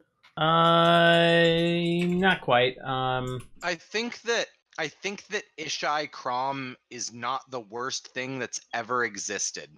Not quite. I think that Ishai Crom is not the worst thing that's ever existed.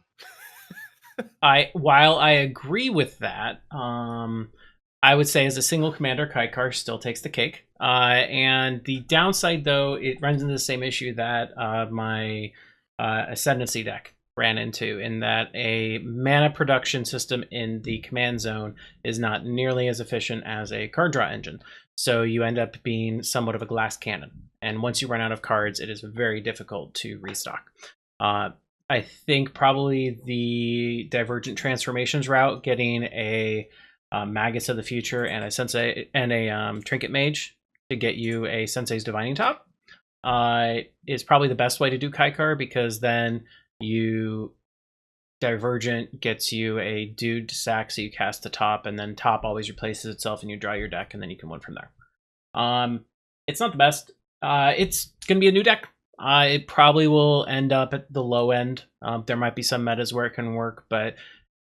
While I agree with that, I would say as a single commander, Kykar still takes the cake. And the downside, though, it runs into the same issue that my Ascendancy deck ran into, in that a mana production system in the command zone is not nearly as efficient as a card draw engine. So you end up being somewhat of a glass cannon. And once you run out of cards, it is very difficult to restock. I think probably the Divergent Transformations route, getting a Magus of the Future and a Sensei and a Trinket Mage to get you a Sensei's Divining Top, is probably the best way to do Kykar, because then you Divergent gets you a dude to sack, so you cast the top, and then top always replaces itself, and you draw your deck, and then you can win from there. It's not the best. It's gonna be a new deck. It probably will end up at the low end. There might be some metas where it can work, but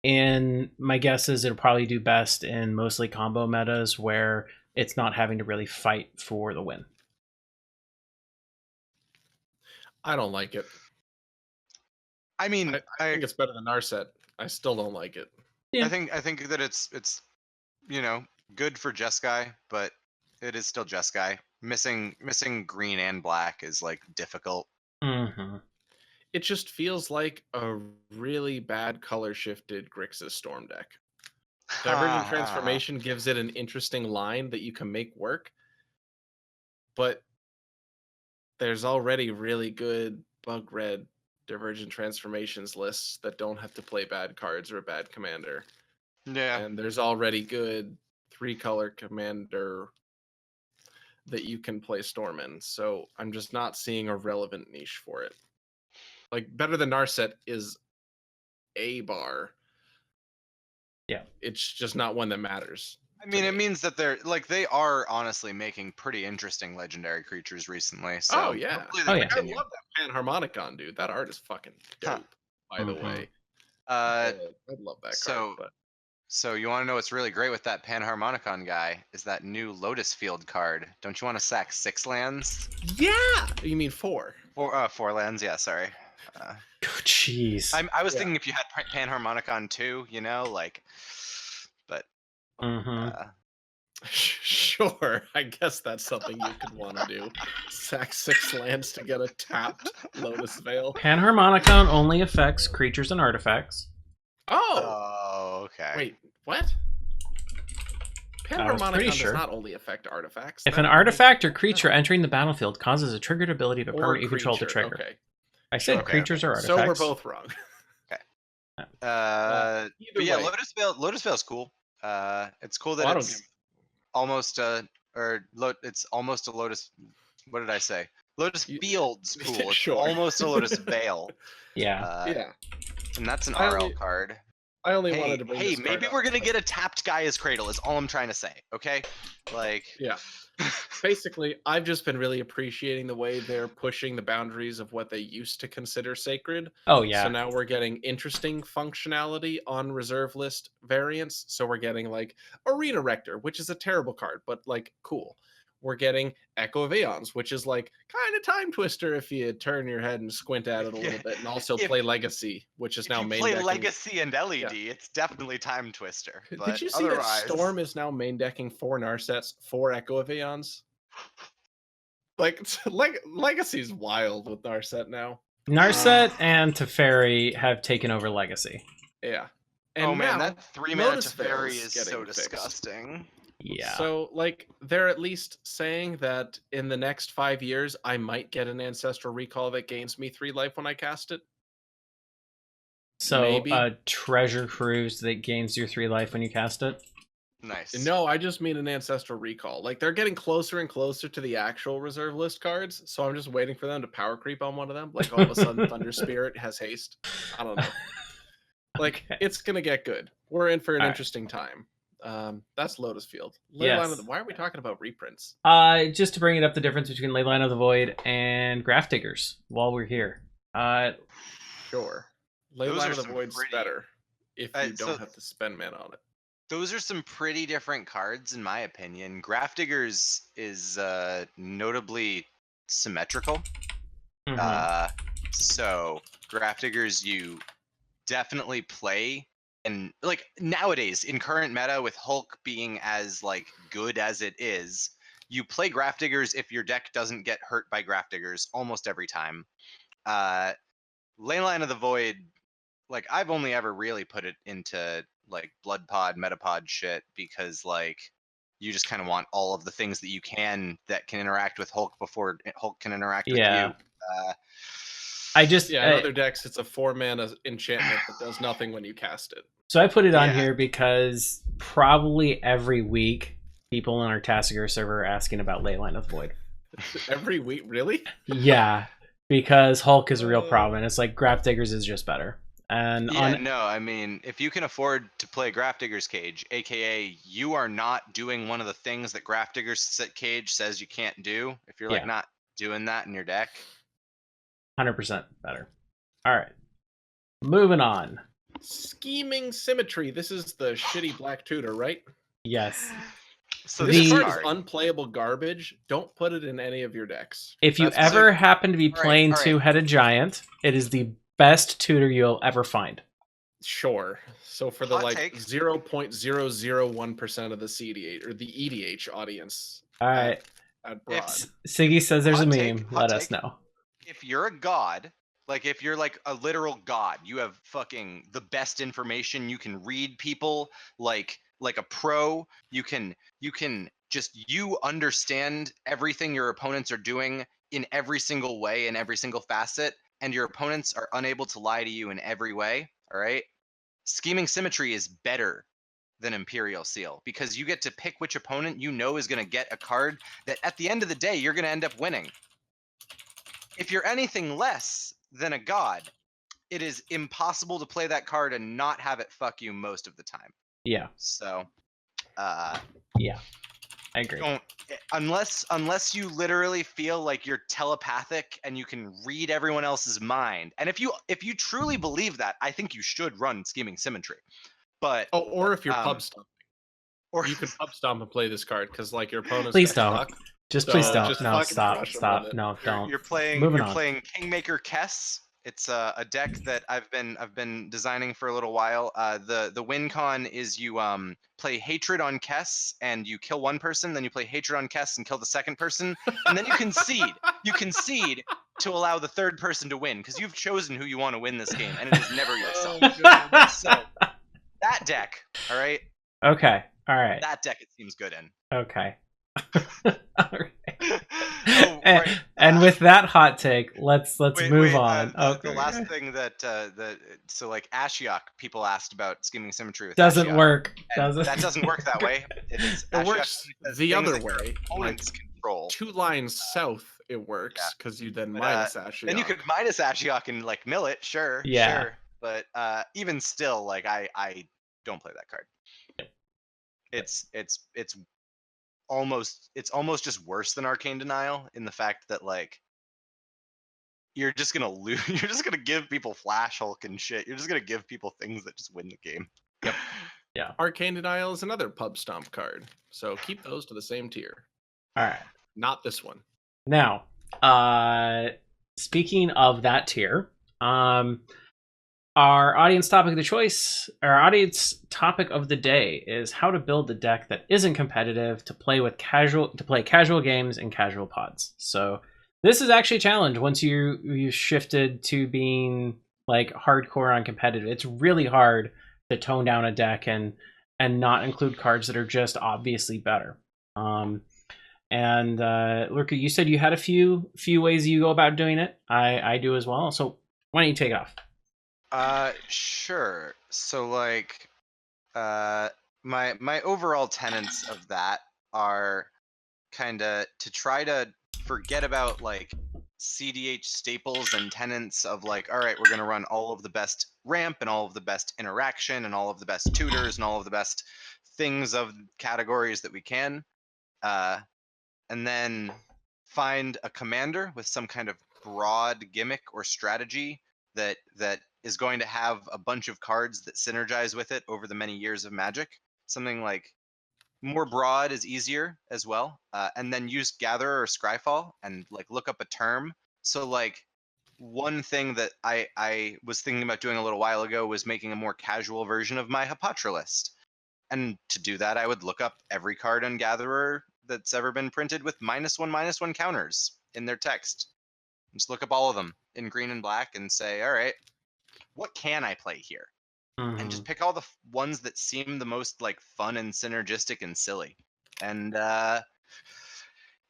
in my guess is it'll probably do best in mostly combo metas where it's not having to really fight for the win. I don't like it. I mean, I think it's better than Narset. I still don't like it. Yeah. I think that it's good for Jeskai, but it is still Jeskai. Missing green and black is like difficult. Mm-hmm. It just feels like a really bad color shifted Grixis Storm deck. Divergent Transformation gives it an interesting line that you can make work, but there's already really good Bug Red Divergent Transformations lists that don't have to play bad cards or a bad commander. Yeah. And there's already good 3-color commander that you can play Storm in. So I'm just not seeing a relevant niche for it. Like, better than Narset is a bar. Yeah. It's just not one that matters. I mean, it means that they are honestly making pretty interesting legendary creatures recently. So yeah. hopefully Oh, they yeah. I continue. love that Panharmonicon, dude. That art is fucking dope, by the way. Uh, I love that so- card. But So you want to know what's really great with that Panharmonicon guy is that new Lotus Field card. Don't you want to sack 6 lands? yeah! You mean 4. Or 4 lands? Yeah, sorry. Jeez. I was Yeah. thinking if you had Panharmonicon 2, but Sure, I guess that's something you could want to do. Sack 6 lands to get a tapped Lotus Veil. Panharmonicon only affects creatures and artifacts. Oh! okay. Wait, what? was pretty Panharmonicon sure. does not only affect artifacts. If that an artifact or creature entering the battlefield causes a triggered ability of a or permanent you control to creature, trigger. Okay. I said Okay, creatures or So artifacts. we're both wrong. But yeah, way. Lotus Veil's cool. It's cool that Well, I don't it's almost it's almost a Lotus. What did I say? Lotus Field's cool. It's Sure. almost a Lotus Veil. Yeah. Yeah. And that's an I RL only- card. I only wanted to bring Hey, this card maybe up, we're gonna but- get a tapped Gaia's Cradle. Is all I'm trying to say. Okay, like Yeah. Basically, I've just been really appreciating the way they're pushing the boundaries of what they used to consider sacred. Oh yeah. So now we're getting interesting functionality on reserve list variants. So we're getting like Arena Rector, which is a terrible card, but like cool. We're getting Echo of Aeons, which is like kind of Time Twister if you turn your head and squint at it a little bit, and also If- play Legacy, which is if now you main play decking. Legacy and LED, it's definitely Time Twister. But Did you see otherwise, that Storm is now main decking 4 Narsets, 4 Echo of Aeons? Like, Legacy's wild with Narset now. Narset and Teferi have taken over Legacy. Yeah. oh man, now, that 3-mana Lotus Veil Teferi is is getting so fixed. disgusting. Yeah. So, like, they're at least saying that in the next 5 years, I might get an Ancestral Recall that gains me 3 life when I cast it. So Maybe. a treasure cruise that gains your 3 life when you cast it. Nice. No, I just mean an ancestral recall. Like they're getting closer and closer to the actual reserve list cards, so I'm just waiting for them to power creep on one of them. Like all of a sudden, Thunder Spirit has haste. I don't know. Like Okay. it's gonna get good. We're in for an All right. interesting time. That's Lotus Field. Yes. Why are we talking about reprints? Just to bring it up, the difference between Leyline of the Void and Graph Diggers while we're here. Sure. Those Leyline are of the some Void's pretty- better if you so- don't have to spend mana on it. Those are some pretty different cards, in my opinion. Graph Diggers is notably symmetrical. Mhm. So Graph Diggers, you definitely play, and like nowadays in current meta with Hulk being as like good as it is, you play Graph Diggers if your deck doesn't get hurt by Graph Diggers almost every time. Leyline of the Void, like I've only ever really put it into like Blood Pod, Metapod shit because like you just kind of want all of the things that you can that can interact with Hulk before Hulk can interact with Yeah. you. Yeah, in other decks, it's a 4-mana enchantment that does nothing when you cast it. So I put it on Yeah. here because probably every week people in our Tassiger server are asking about Leyline of the Void. Every week, really? Yeah, because Hulk is a real problem. And it's like Graph Diggers is just better. And Yeah, no, I mean, if you can afford to play Graph Digger's Cage, aka you are not doing one of the things that Graph Digger's Cage says you can't do, if you're like Yeah. not doing that in your deck, 100% better. All right, moving on. Scheming Symmetry. This is the shitty black tutor, right? Yes. so This this card card, is unplayable garbage. Don't put it in any of your decks. If you That's ever my- happen to be All right, playing all right. Two-Headed Giant, it is the best tutor you'll ever find. Sure. So for the Hot like take. 0.001% of the cEDH or the EDH audience All right. at Broad. Siggy says there's a Hot meme. take, Let hot us take. know. if you're a god, like if you're like a literal god, you have fucking the best information, you can read people like a pro, you can just you understand everything your opponents are doing in every single way, in every single facet, and your opponents are unable to lie to you in every way, all right? Scheming Symmetry is better than Imperial Seal because you get to pick which opponent you know is going to get a card that at the end of the day you're going to end up winning. If you're anything less than a god, it is impossible to play that card and not have it fuck you most of the time. Yeah. So, Yeah. I agree. don't unless you literally feel like you're telepathic and you can read everyone else's mind. And if you truly believe that, I think you should run Scheming Symmetry. But or if you're pub stomping, or you can pub stomp and play this card because like your opponent's Please deck don't. suck. Just So please don't. just No, fucking stop. crush 'em Stop. with it. No, don't. you're playing Moving you're on. playing Kingmaker Kess. It's a deck that I've been designing for a little while. The win con is you play Hatred on Kess and you kill one person, then you play Hatred on Kess and kill the second person, and then you concede. You concede to allow the third person to win because you've chosen who you want to win this game, and it is never yourself. Oh, So that deck, all right, Okay. All right. that deck it seems good in. Okay. All right. Oh, right. And with that hot take, let's move on. The last thing that so like Ashiok, people asked about Scheming Symmetry with doesn't Ashiok, work. and that doesn't work that way. It is It works says the things other that your way. Like opponents control. 2 lines south, it works because you then But, minus Ashiok. Then you could minus Ashiok and like mill it, sure, Yeah. sure. But even still, like I don't play that card. It's almost just worse than Arcane Denial in the fact that like you're just gonna lose. You're just gonna give people Flash Hulk and shit. You're just gonna give people things that just win the game. Yep. Yeah. Arcane Denial is another pub stomp card, so keep those to the same tier. All right. Not this one. Now, speaking of that tier, our audience topic of the choice, our audience topic of the day is how to build a deck that isn't competitive to play casual games and casual pods. So this is actually a challenge once you shifted to being like hardcore on competitive. It's really hard to tone down a deck and not include cards that are just obviously better. And Lerker, you said you had a few ways you go about doing it. I do as well. So why don't you take it off? Sure. So like, my overall tenets of that are kind of to try to forget about like cEDH staples and tenets of like, all right, we're going to run all of the best ramp and all of the best interaction and all of the best tutors and all of the best things of categories that we can. And then find a commander with some kind of broad gimmick or strategy that is going to have a bunch of cards that synergize with it over the many years of Magic. Something like more broad is easier as well, and then use Gatherer or Scryfall and like look up a term. So like one thing that I was thinking about doing a little while ago was making a more casual version of my Hapatra list. And to do that, I would look up every card on Gatherer that's ever been printed with -1/-1 counters in their text. Just look up all of them in green and black and say, all right, what can I play here? And just pick all the ones that seem the most like fun and synergistic and silly. And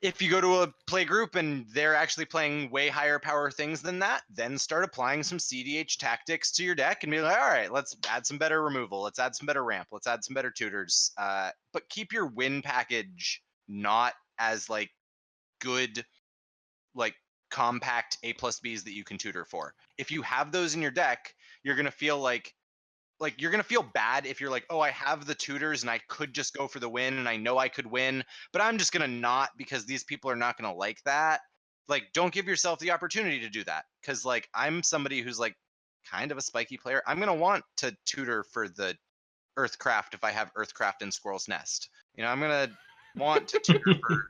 if you go to a play group and they're actually playing way higher power things than that, then start applying some cEDH tactics to your deck and be like, all right, let's add some better removal. Let's add some better ramp. Let's add some better tutors. But keep your win package not as like good, like compact A+Bs that you can tutor for. If you have those in your deck, you're going to feel like you're going to feel bad if you're like, oh, I have the tutors and I could just go for the win and I know I could win, but I'm just going to not because these people are not going to like that. Like, don't give yourself the opportunity to do that. Cause like, I'm somebody who's like kind of a spiky player. I'm going to want to tutor for the Earthcraft if I have Earthcraft in Squirrel's Nest. You know, I'm going to want to tutor for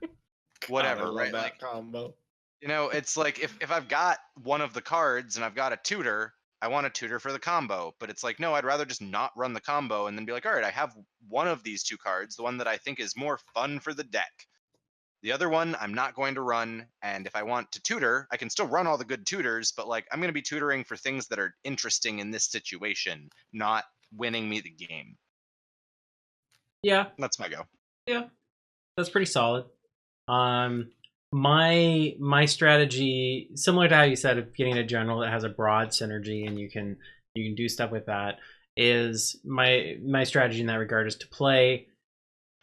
whatever, right? That like combo. You know, it's like if I've got one of the cards and I've got a tutor, I want a tutor for the combo. But it's like, no, I'd rather just not run the combo and then be like, all right, I have one of these two cards, the one that I think is more fun for the deck. The other one I'm not going to run, and if I want to tutor, I can still run all the good tutors, but like I'm going to be tutoring for things that are interesting in this situation, not winning me the game. Yeah, That's my go. yeah, that's pretty solid. My strategy, similar to how you said of getting a general that has a broad synergy and you can do stuff with that, is my strategy in that regard is to play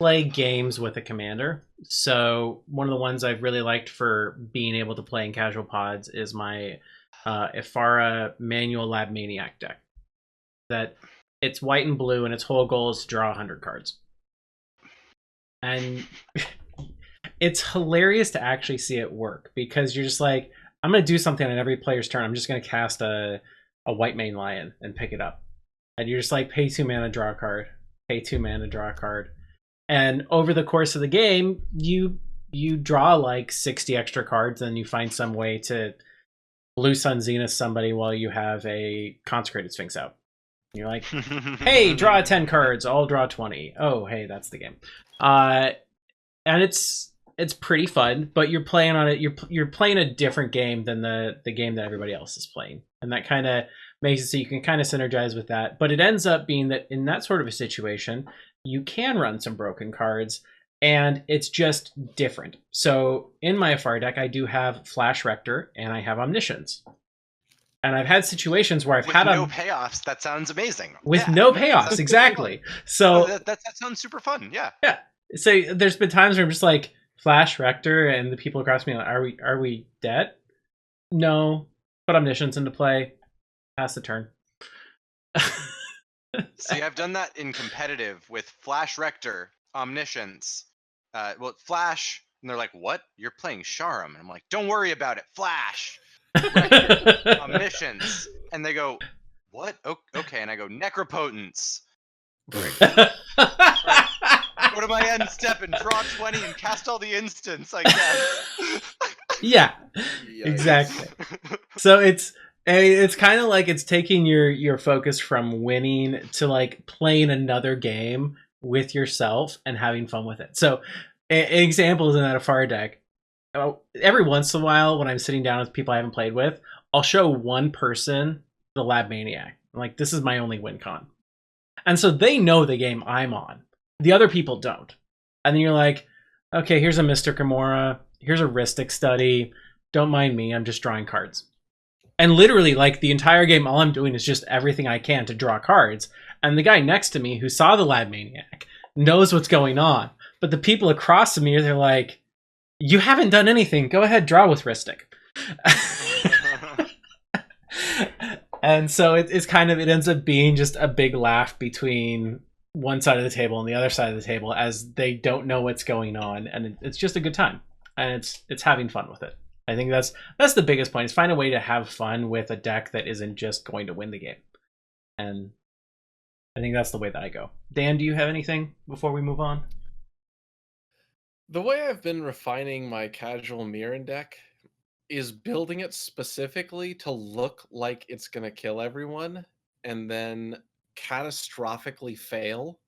games with a commander. So one of the ones I've really liked for being able to play in casual pods is my Ifara manual lab maniac deck. That it's white and blue and its whole goal is to draw 100 cards. And it's hilarious to actually see it work because you're just like, I'm going to do something on every player's turn. I'm just going to cast a white mane lion and pick it up. And you're just like, pay 2 mana, draw a card. Pay 2 mana, draw a card. And over the course of the game, you draw like 60 extra cards and you find some way to Blue Sun Zenith somebody while you have a Consecrated Sphinx out. And you're like, hey, draw 10 cards. I'll draw 20. Oh, hey, that's the game. And it's pretty fun, but you're playing on it. You're playing a different game than the game that everybody else is playing, and that kind of makes it so you can kind of synergize with that. But it ends up being that in that sort of a situation, you can run some broken cards, and it's just different. So in my FR deck, I do have Flash Rector and I have Omniscience. And I've had situations where I've had no payoffs. That sounds amazing. With no payoffs, exactly. So that sounds super fun. Yeah. Yeah. So there's been times where I'm just like, Flash Rector, and the people across me are like, are we dead? No. Put Omniscience into play. Pass the turn. See, I've done that in competitive with Flash Rector, Omniscience. Flash, and they're like, what? You're playing Sharam. And I'm like, don't worry about it. Flash. Rector, Omniscience. And they go, what? Okay. And I go, Necropotence. Right. Go to my end step and draw 20 and cast all the instants, I guess. Yeah, exactly. So it's kind of like it's taking your focus from winning to like playing another game with yourself and having fun with it. So examples in that Afar deck, every once in a while when I'm sitting down with people I haven't played with, I'll show one person the Lab Maniac. I'm like, this is my only win con. And so they know the game I'm on. The other people don't. And then you're like, okay, here's a Mystic Gamora. Here's a Rhystic Study. Don't mind me. I'm just drawing cards. And literally, like, the entire game, all I'm doing is just everything I can to draw cards. And the guy next to me, who saw the Lab Maniac, knows what's going on. But the people across from me, they're like, you haven't done anything. Go ahead, draw with Ristic. And so it ends up being just a big laugh between one side of the table and the other side of the table as they don't know what's going on. And it's just a good time. And it's having fun with it. I think that's the biggest point, is find a way to have fun with a deck that isn't just going to win the game. And I think that's the way that I go. Dan, do you have anything before we move on? The way I've been refining my casual Mirren deck is building it specifically to look like it's going to kill everyone and then catastrophically fail.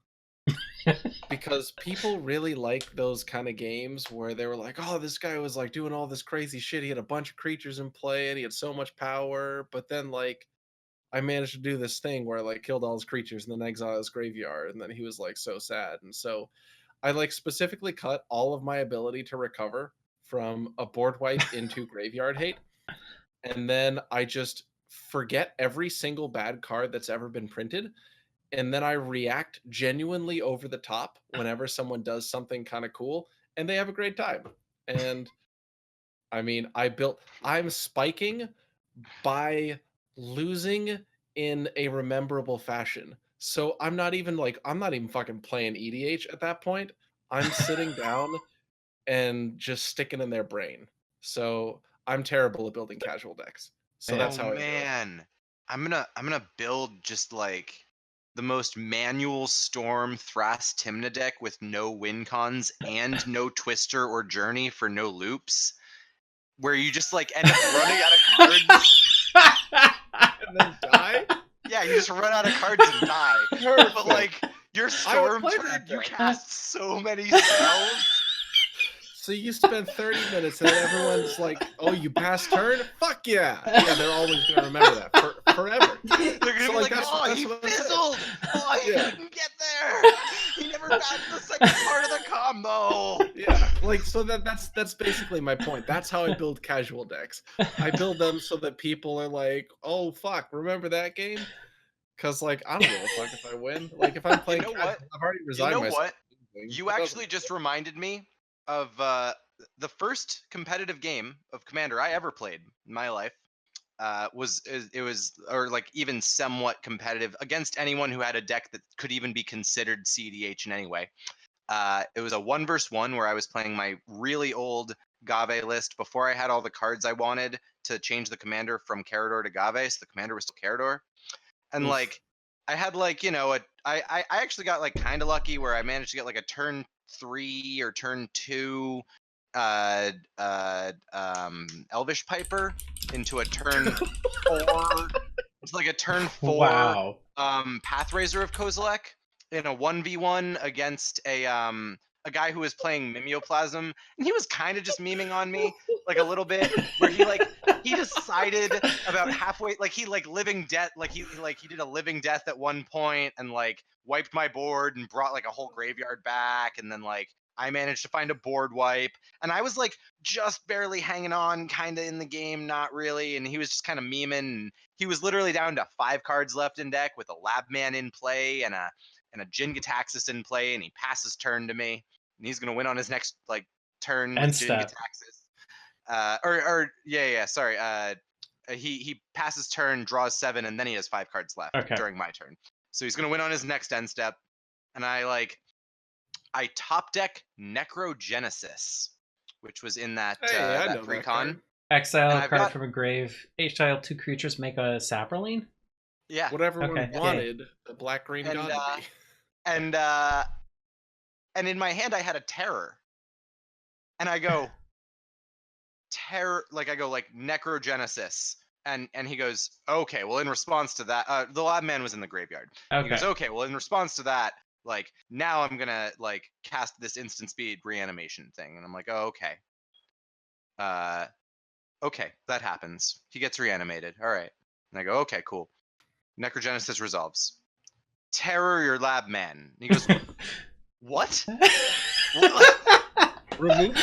Because people really like those kind of games where they were like, oh, this guy was like doing all this crazy shit. He had a bunch of creatures in play and he had so much power. But then like I managed to do this thing where I like killed all his creatures and then exiled his graveyard. And then he was like so sad. And so I like specifically cut all of my ability to recover from a board wipe into graveyard hate. And then I just forget every single bad card that's ever been printed. And then I react genuinely over the top whenever someone does something kind of cool and they have a great time. And I mean, I'm spiking by losing in a rememberable fashion. So I'm not even fucking playing EDH at that point. I'm sitting down and just sticking in their brain. So I'm terrible at building casual decks. So that's how I do it. Man, I'm gonna build just like the most manual Storm Thras Timna deck with no win cons and no Twister or Journey for no loops, where you just like end up running out of cards and then die. Yeah, you just run out of cards and die. Perfect. But like your Storm turn, you cast so many spells. So you spend 30 minutes and everyone's like, oh, you passed turn? Fuck yeah. Yeah, they're always going to remember that forever. They're going to be like, oh, he fizzled. Oh, he couldn't get there. He never got the second part of the combo. Yeah, like, so that's basically my point. That's how I build casual decks. I build them so that people are like, oh, fuck, remember that game? Because, like, I don't give a fuck if I win. Like, if I'm playing casual, I've already resigned myself. You actually just reminded me of the first competitive game of Commander I ever played in my life. Was even somewhat competitive against anyone who had a deck that could even be considered cEDH in any way. It was a 1v1 where I was playing my really old Gave list before I had all the cards I wanted to change the commander from Carador to Gave, so the commander was still Carador. And like I had like, you know, I actually got like kind of lucky where I managed to get like a turn 3 or turn 2 Elvish Piper into a turn 4. It's like a turn 4 wow. Pathrazor of Kozilek in a 1v1 against a guy who was playing Mimeoplasm, and he was kind of just memeing on me like a little bit, where he decided about halfway, like he like living death, like he did a living death at one point and like wiped my board and brought like a whole graveyard back, and then like I managed to find a board wipe, and I was like just barely hanging on, kind of in the game, not really, and he was just kind of memeing, and he was literally down to 5 cards left in deck with a Labman in play and a Jin Gitaxis in play, and he passes turn to me, and he's gonna win on his next like turn with Jin Gitaxis. Sorry. He passes turn, draws 7, and then he has 5 cards left during my turn. So he's gonna win on his next end step, and I top deck Necrogenesis, which was in that that pre-con. Exile a card from a grave. Exile 2 creatures, make a Saproline. Yeah. Whatever we wanted the black green god to be. And in my hand I had a terror. And I go Necrogenesis. And he goes, okay, well, in response to that, the Labman was in the graveyard. He goes, okay, well, in response to that, like, now I'm gonna like cast this instant speed reanimation thing. And I'm like, oh, okay. Okay, that happens. He gets reanimated. All right. And I go, okay, cool. Necrogenesis resolves. Terror your Labman. And he goes, what? Remove?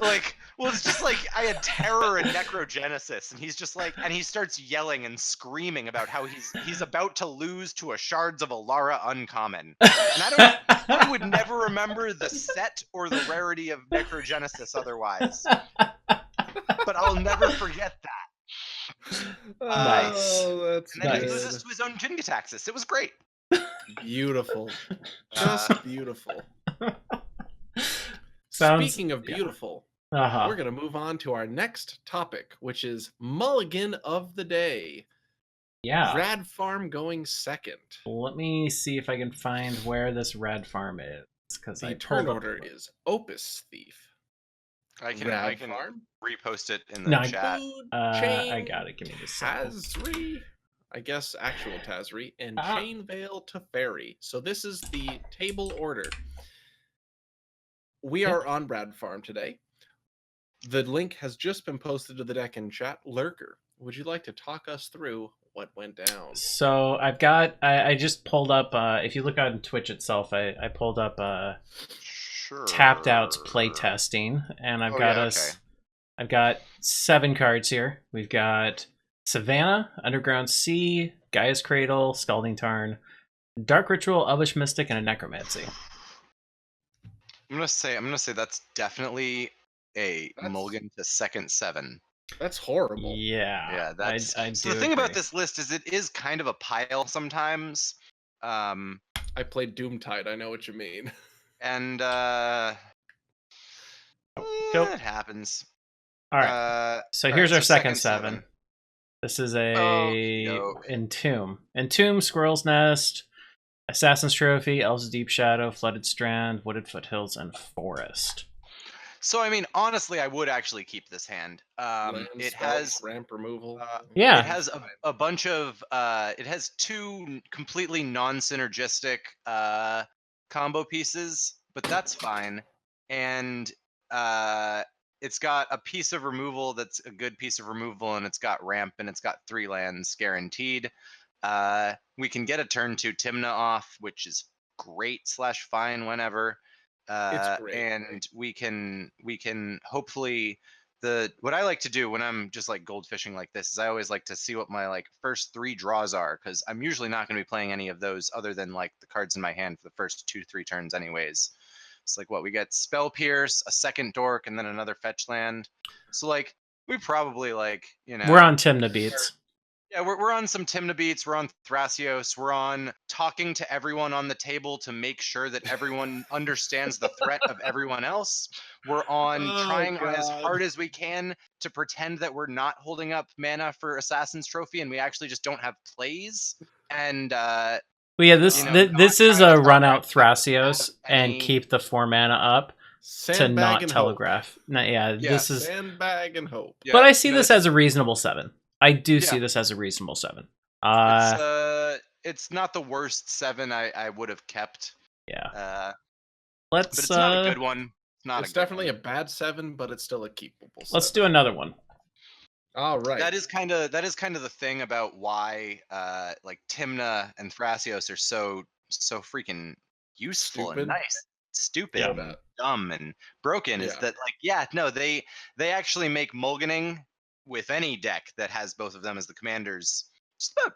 Like, Well, it's just like I had Terror and Necrogenesis, and he's just like, and he starts yelling and screaming about how he's about to lose to a Shards of Alara uncommon. And I would never remember the set or the rarity of Necrogenesis otherwise. But I'll never forget that. Nice. That's And then he Nice. loses to his own Jin-Gitaxis. It was great. beautiful. Just beautiful. Sounds- Speaking of yeah. beautiful, Uh-huh. we're going to move on to our next topic, which is Mulligan of the Day. Yeah. Rad Farm going second. Let me see if I can find where this Rad Farm is. Because The turn order is Opus Thief. I can Rad Farm. repost it in the No, chat. Food I Chain got it. Give me just a second. Tazri, I guess actual Tazri, and Ah. Chain Veil to Fairy. So this is the table order. We are on Rad Farm today. The link has just been posted to the deck in chat. Lurker, would you like to talk us through what went down? So I've got, I just pulled up, if you look on Twitch itself, I pulled up Sure. Tapped Out's playtesting, and I've Oh, got yeah, us, okay. I've got 7 cards here. We've got Savannah, Underground Sea, Gaia's Cradle, Scalding Tarn, Dark Ritual, Elvish Mystic, and a Necromancy. I'm gonna say that's definitely a Mulligan to second 7. That's horrible. Yeah. Yeah, that's I so do the thing about agree. this list is it is kind of a pile sometimes. I played Doomtide. I know what you mean. And Go. it happens. All right. So here's our second 7. This is a Okey-doke. Entomb, Squirrel's Nest, Assassin's Trophy, Elves of Deep Shadow, Flooded Strand, Wooded Foothills, and Forest. So I mean, honestly, I would actually keep this hand. Land It spells, has ramp removal. Yeah. It has a bunch of it has 2 completely non-synergistic combo pieces, but that's fine. And it's got a piece of removal that's a good piece of removal, and it's got ramp, and it's got 3 lands guaranteed. We can get a turn 2 Timna off, which is great / fine whenever. It's great. And we can hopefully what I like to do when I'm just like goldfishing like this is I always like to see what my like first 3 draws are, because I'm usually not going to be playing any of those other than like the cards in my hand for the first 2-3 turns anyways. It's like what we get: Spell Pierce, a second Dork, and then another fetch land. So like we probably like, you know, We're on Timna beats. yeah, we're on some Timna beats. We're on Thrasios. We're on talking to everyone on the table to make sure that everyone understands the threat of everyone else. We're on Oh, trying as God. hard as we can to pretend that we're not holding up mana for Assassin's Trophy and we actually just don't have plays. And Well, yeah, this you know, this not is trying a to run talk out about Thrasios any- and keep the 4 mana up to Sandbag not and telegraph. No, yeah, Yeah, this is. Sandbag and hope. Yeah, But I see no, this as a reasonable 7. I do see Yeah. this as a reasonable 7. It's not the worst 7 I would have kept. Yeah. But Let's it's not a good one. It's definitely a bad 7, but it's still a keepable 7. let's do another one. All right. That is kind of the thing about why like Timna and Thrasios are so freaking useful Stupid. and nice, stupid, Yeah. and dumb and broken. Is Yeah. that like they actually make mulliganing with any deck that has both of them as the commanders just about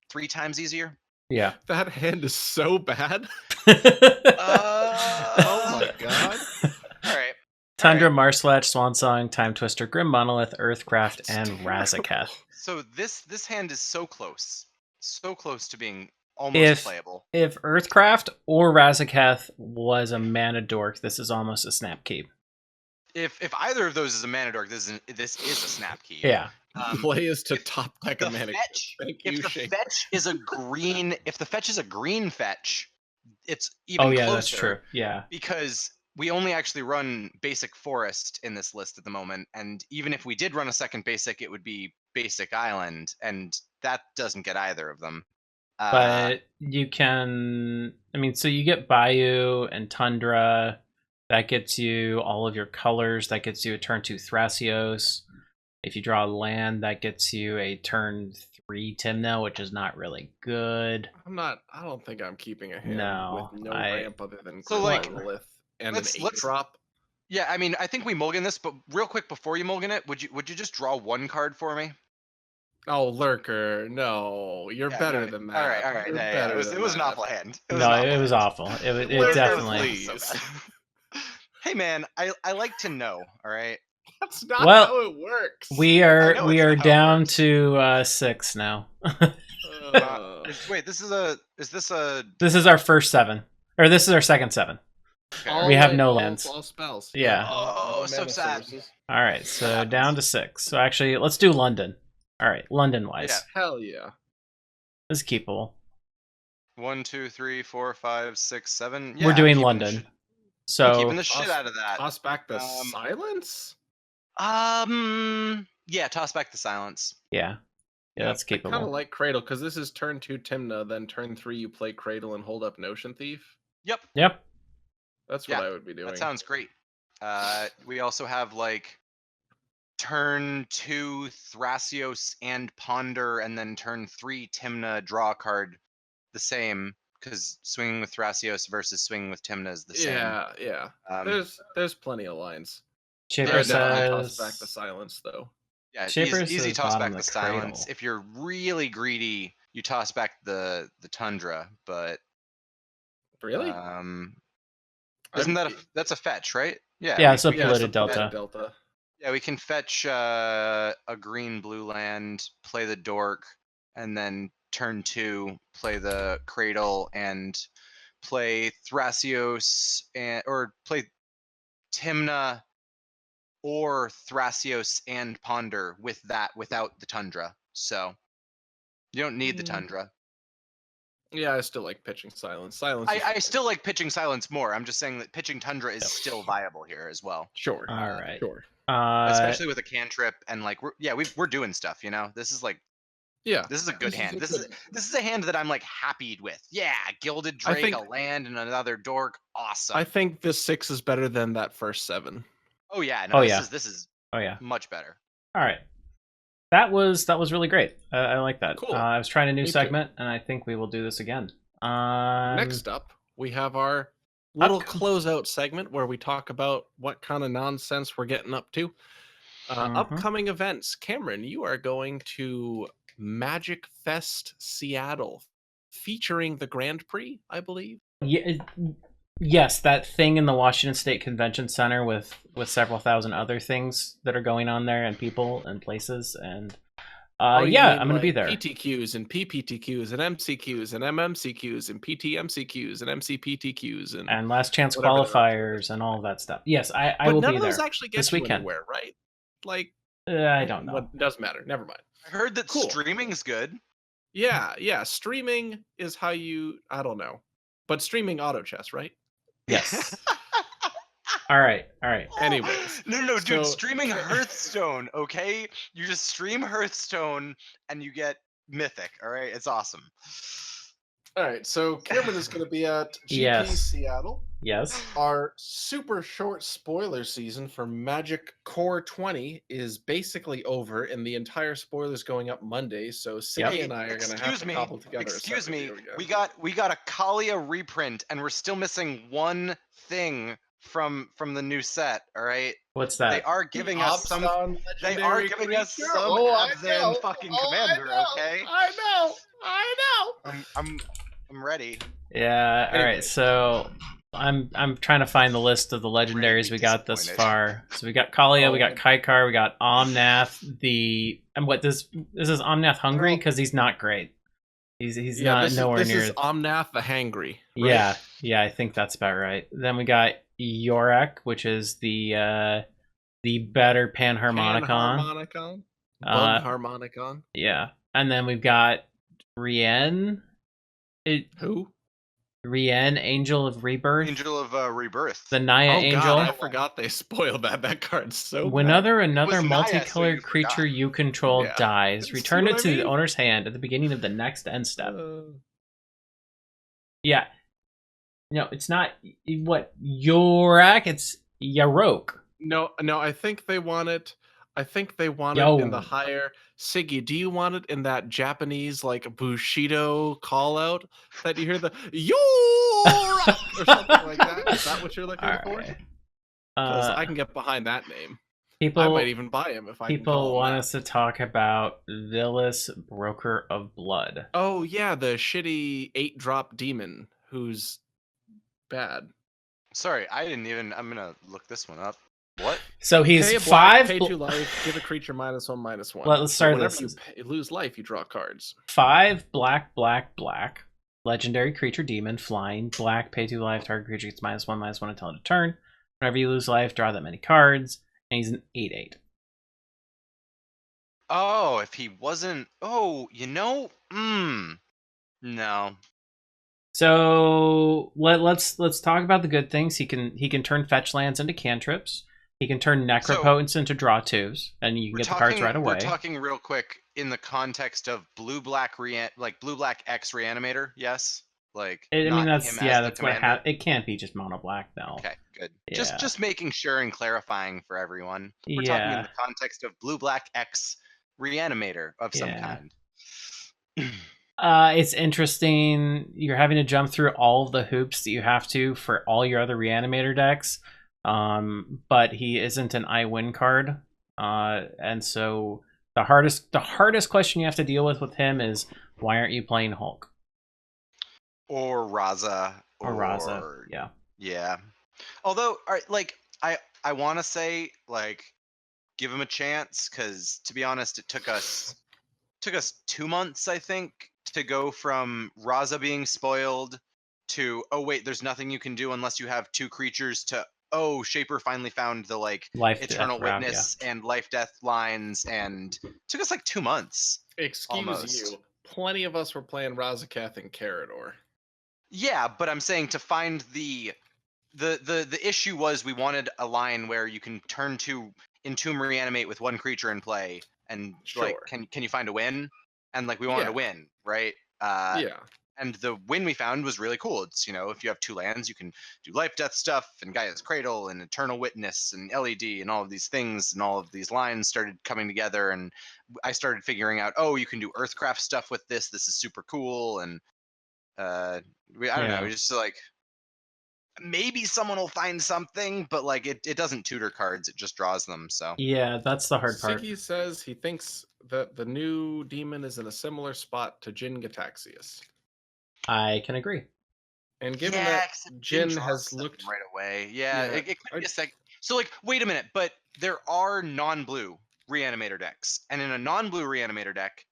3 times easier. Yeah. That hand is so bad. Oh my God. All right. Tundra, Marslach, Swansong, Time Twister, Grim Monolith, Earthcraft, and Razaketh. So this hand is so close to being almost playable. If Earthcraft or Razaketh was a mana dork, this is almost a snap keep. If either of those is a mana dork, this is a snap keep. Yeah. Play is to top deck a mana. If the fetch is a green fetch, it's even closer. That's true. Yeah. Because we only actually run basic forest in this list at the moment, and even if we did run a second basic, it would be basic island, and that doesn't get either of them. But you can, so you get Bayou and Tundra. That gets you all of your colors. That gets you a turn 2 Thrasios. If you draw a land, that gets you a turn 3 Timna, which is not really good. I don't think I'm keeping a hand No, with no ramp other than So, like, Monolith and an let's 8-drop. Yeah, I mean, I think we mulligan this, but real quick before you mulligan it, would you just draw one card for me? Oh, Lurker, no, you're Yeah, better no, than that. all right. You're Yeah, better It than was an that. awful hand. It was No, an awful it was hand. awful. It Lurker, definitely. please. Hey man, I like to know. All right. That's not Well, how it works. We I are know it's not how it down works. to 6 now. Wait, this is a This is our first 7, or this is our second 7. okay, We have land, no all- lands. all spells. Yeah. Oh, so mana sad. sources. All right, so happens. down to 6. So actually, let's do London. All right, London wise, Yeah. Hell yeah. this is keepable. 1, 2, 3, 4, 5, 6, 7. We're Yeah, doing keeping the London. shit- So keeping the shit out of that. Toss back the Um, silence? Yeah, toss back the silence. yeah, that's I kind of capable. like Cradle because this is turn 2 Timna, then turn 3 you play Cradle and hold up Notion Thief. Yep, Yep. That's Yeah, what I would be doing. that sounds great. We also have like turn 2 Thrasios and Ponder, and then turn 3 Timna draw a card the same, because swinging with Thrasios versus swinging with Timna is the same. Yeah. Um, There's plenty of lines. Shaper I definitely says. toss back the silence though. Yeah, Shaper easy says toss bottom back of the the cradle. silence. If you're really greedy, you toss back the Tundra, but Really? isn't that that's a fetch, right? Yeah. Yeah, it's a Yeah, polluted polluted delta. delta. Yeah, we can fetch a green blue land, play the dork, and then turn 2 play the cradle and play Thrasios or play Timna or Thrasios and Ponder with that without the Tundra. So you don't need the Tundra. Yeah, I still like pitching silence. Silence. is I fine. still like pitching silence more. I'm just saying that pitching Tundra is still viable here as well. Sure. All right. Sure. Especially with a cantrip and like we're doing stuff, you know. This is like Yeah. this is a good This is hand. a This good- is a hand that I'm like happy with. Yeah, Gilded I Drake, think- a land, and another dork. Awesome. I think this 6 is better than that first 7. Oh yeah, no, Oh, this yeah. is Oh yeah. much better. All right. That was really great. I like that. Cool. I was trying a new Me too. segment, and I think we will do this again. Next up, we have our little Upcom- closeout segment where we talk about what kind of nonsense we're getting up to. Upcoming events. Cameron, you are going to Magic Fest Seattle, featuring the Grand Prix, I believe. Yeah, yes, that thing in the Washington State Convention Center with several thousand other things that are going on there, and people and places, and You yeah, mean I'm gonna be there. PTQs and PPTQs and MCQs and MMCQs and PTMCQs and MCPTQs and And last chance whatever they're up to. qualifiers and all of that stuff. Yes, I but will none be of those there. actually get this you weekend. anywhere, right? Like I don't know. What doesn't matter. Never mind. I heard that Cool. streaming's good. Yeah. Streaming is how you. I don't know, but streaming auto chess, right? Yes. All right. Anyways, No, dude, so- streaming Hearthstone, okay? You just stream Hearthstone and you get Mythic, all right? It's awesome. All right. So Cameron is going to be at GP Yes. Seattle. Yes. Our super short spoiler season for Magic Core 20 is basically over, and the entire spoilers going up Monday. So Siggy and I are going to have to cobble together. Excuse a me. separate video We again. got a Kalia reprint, and we're still missing one thing from the new set. All right, What's they that? are giving us some. Obston They are legendary giving us creature. some I Abzan know. fucking I commander. know. Okay, I know. I'm ready. Yeah. All right. Anyways. So I'm trying to find the list of the legendaries we got thus far. So we got Kalia, we got Kykar, we got Omnath. And what this is Omnath hungry because he's not great. He's not nowhere this near. is Omnath the Hangry. Right? Yeah, I think that's about right. Then we got Yuriko, which is the better Panharmonicon. Panharmonicon. Bug Harmonicon. Yeah, and then we've got Rien. Who? Rien, Angel of Rebirth. Angel of Rebirth. The Naya Oh Angel. God, I forgot they spoiled that. That card's so bad. Whenever another was Naya, so multicolored you creature forgot. you control Yeah. dies, See return what it I to the mean? owner's hand at the beginning of the next end step. Uh, Yeah. No, it's not what Yuriko, it's Yuriko. no, I think they want it. it in the higher. Siggy, do you want it in that Japanese like Bushido call out that you hear the Yura or something like that? Is that what you're looking All for? right. Because I can get behind that name. I People might even buy him if I can call people him want that. us to talk about Villas, Broker of Blood. Oh yeah, the shitty 8-drop demon who's bad. Sorry, I didn't even. I'm gonna look this one up. What? So he's Pay a black, 5. pay 2 life, give a creature -1/-1. Let's So start whenever this. you lose life, you draw cards. 5 black, black, black. Legendary creature demon, flying, black, pay 2 life, target creature gets -1/-1 until end of turn. Whenever you lose life, draw that many cards. And he's an 8/8. Oh, if he wasn't. Oh, you know. No. So let's talk about the good things. He can turn fetch lands into cantrips. He can turn necropotents into draw 2s, and you can get the cards right away. We're talking real quick in the context of blue-black blue-black X reanimator. Yes, like I mean not that's him as the that's what commander. it can't be just mono black though. Okay, good. Yeah. Just making sure and clarifying for everyone. We're talking in the context of blue-black X reanimator of some kind. It's interesting. You're having to jump through all of the hoops that you have to for all your other reanimator decks. But he isn't an I win card. And so the hardest question you have to deal with him is, why aren't you playing Hulk? Or Raza. Or Raza, yeah. Yeah. Although, like, I want to say, like, give him a chance, because to be honest, it took us 2 months, I think, to go from Raza being spoiled to, oh wait, there's nothing you can do unless you have 2 creatures, to, oh, Shaper finally found the like Eternal Witness and Life Death lines, and it took us like 2 months. Excuse you. Plenty of us were playing Razakath and Carador. Yeah, but I'm saying to find the issue was we wanted a line where you can turn to Entomb Reanimate with 1 creature in play, and like, can you find a win? And like, we wanted to win, right? Yeah. And the win we found was really cool. It's, if you have 2 lands, you can do Life Death stuff and Gaia's Cradle and Eternal Witness and LED and all of these things, and all of these lines started coming together, and I started figuring out, oh, you can do Earthcraft stuff with this. This is super cool, and I don't know, just like, maybe someone will find something, but like it doesn't tutor cards, it just draws them. So yeah, that's the hard part. Siggy says he thinks that the new demon is in a similar spot to Jin Gataxius. I can agree. And given that Jin has looked right away, it could be a sec. So like, wait a minute, but there are non-blue reanimator decks, and in a non-blue reanimator deck,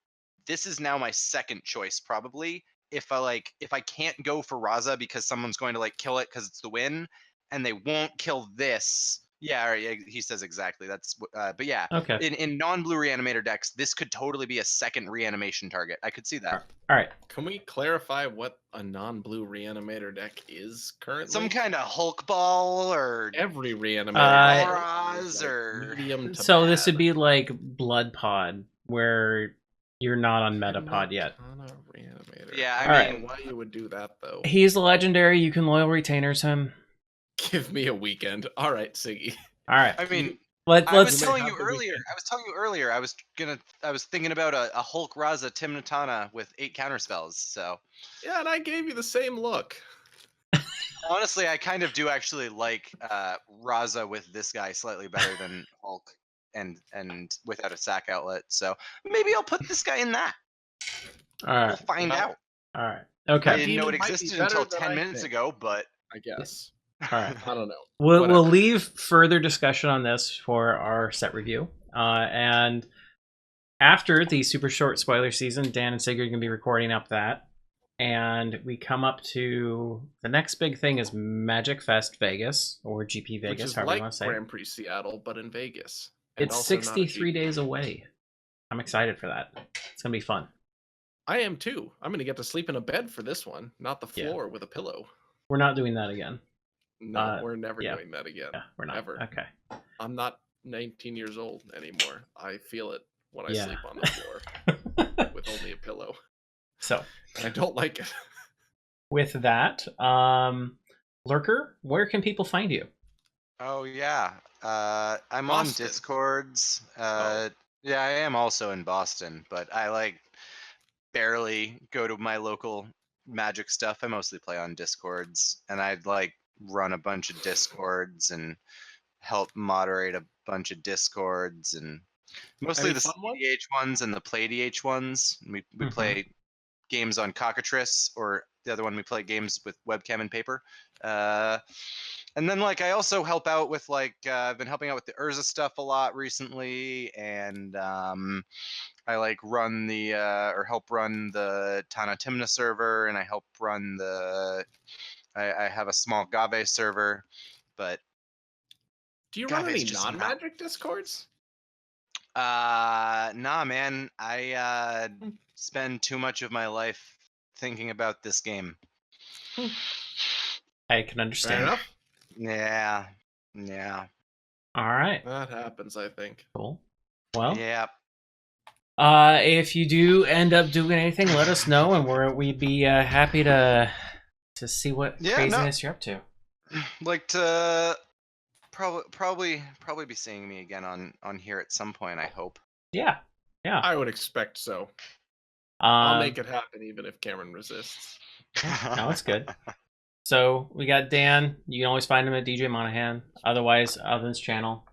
this is now my second choice probably. If I can't go for Raza because someone's going to like kill it because it's the win, and they won't kill this. Yeah, he says exactly. That's but yeah. Okay. In non-blue reanimator decks, this could totally be a second reanimation target. I could see that. All right. Can we clarify what a non-blue reanimator deck is currently? Some kind of Hulk ball or every reanimator auras or medium to so bad. This would be like Blood Pod, where you're not on Metapod yet. Yeah, I mean, why you would do that though? He's a legendary. You can loyal retainers him. Give me a weekend. All right, Siggy. All right. I mean, let's. I was telling you earlier. I was thinking about a Hulk Raza Timnatana with 8 counterspells. So yeah, and I gave you the same look. Honestly, I kind of do actually like Raza with this guy slightly better than Hulk, and without a sack outlet. So maybe I'll put this guy in that. All right. We'll find out. All right. Okay. I didn't know it existed until 10 minutes ago, but I guess. All right. I don't know. We'll leave further discussion on this for our set review. And after the super short spoiler season, Dan and Sigurd are going to be recording up that. And we come up to the next big thing is Magic Fest Vegas, or GP Vegas, which is however like you want to say. Grand Prix Seattle, but in Vegas. It's 63 days away. I'm excited for that. It's going to be fun. I am too. I'm going to get to sleep in a bed for this one, not the floor with a pillow. We're not doing that again. No, we're never doing that again. Yeah, we're not. Ever. Okay. I'm not 19 years old anymore. I feel it when I sleep on the floor with only a pillow. So, and I don't like it. With that, Lerker, where can people find you? Oh yeah, I'm on Discords. Yeah, I am also in Boston, but I like barely go to my local Magic stuff. I mostly play on Discords, and I'd like run a bunch of Discords and help moderate a bunch of Discords and mostly Any the fun ones? cEDH ones and the PlayEDH ones. We Mhm. play games on Cockatrice, or the other one we play games with webcam and paper. And then like I also help out with like I've been helping out with the Urza stuff a lot recently, and I like run the or help run the Tana Timna server, and I help run the I have a small Gave server, but Do you run Gave's any just not. non-magic discords? Nah, man. I spend too much of my life thinking about this game. I can Fair understand. enough. Yeah. Yeah. All right, That happens, I think. cool. Well, Yeah. if you do end up doing anything, let us know, and we'd be happy to see what Yeah, craziness you're up to. Like to probably be seeing me again on here at some point, I hope. Yeah, yeah. I would expect so. I'll Um, make it happen even if Cameron resists. no, it's good. So we got Dan. You can always find him at DJ Monahan. Otherwise, other than his channel,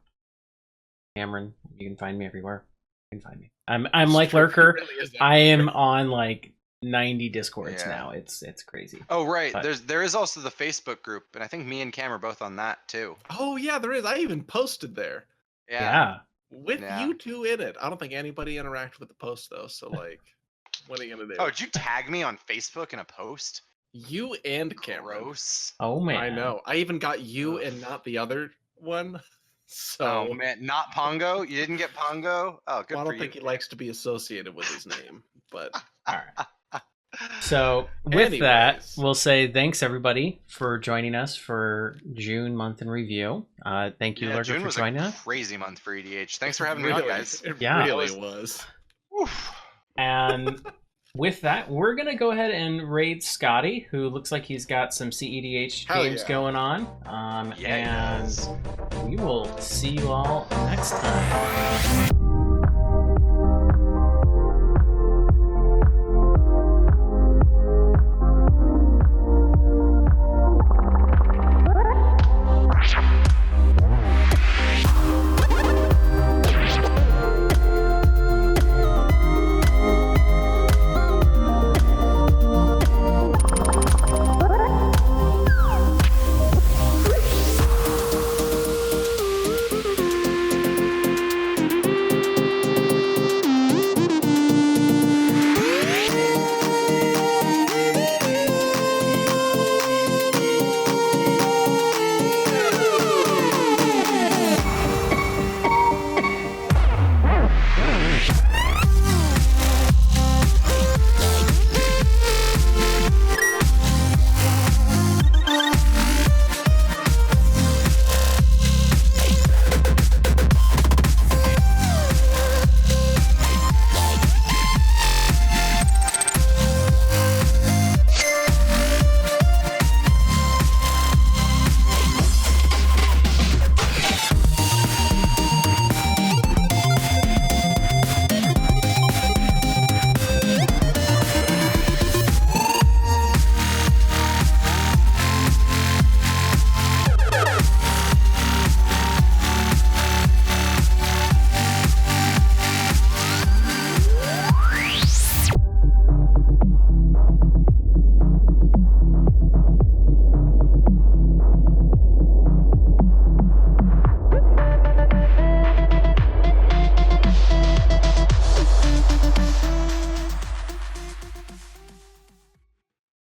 Cameron, you can find me everywhere. You can find me. I'm like Lerker. Really is I am on like 90 Discords Yeah. now. It's crazy. Oh right, But- there is also the Facebook group, and I think me and Cam are both on that too. Oh yeah, there is. I even posted there Yeah. with Yeah. you two in it. I don't think anybody interacted with the post though. So like, what are you gonna do? Oh, did you tag me on Facebook in a post? You and Cameron. Gross. Oh man. I know. I even got you Ugh. and not the other one. So Oh man, not Pongo. You didn't get Pongo. Oh, good well, I for don't think you. he likes to be associated with his name. But All right. So with that, Anyways. we'll say thanks everybody for joining us for June month in review. Thank you, Yeah, Lerker, June for was joining a us. crazy month for EDH. Thanks for having me on, guys. It Yeah. really was. Oof. And with that, we're gonna go ahead and raid Scotty, who looks like he's got some cEDH Hell games yeah. going on. Yeah, he And does. we will see you all next time.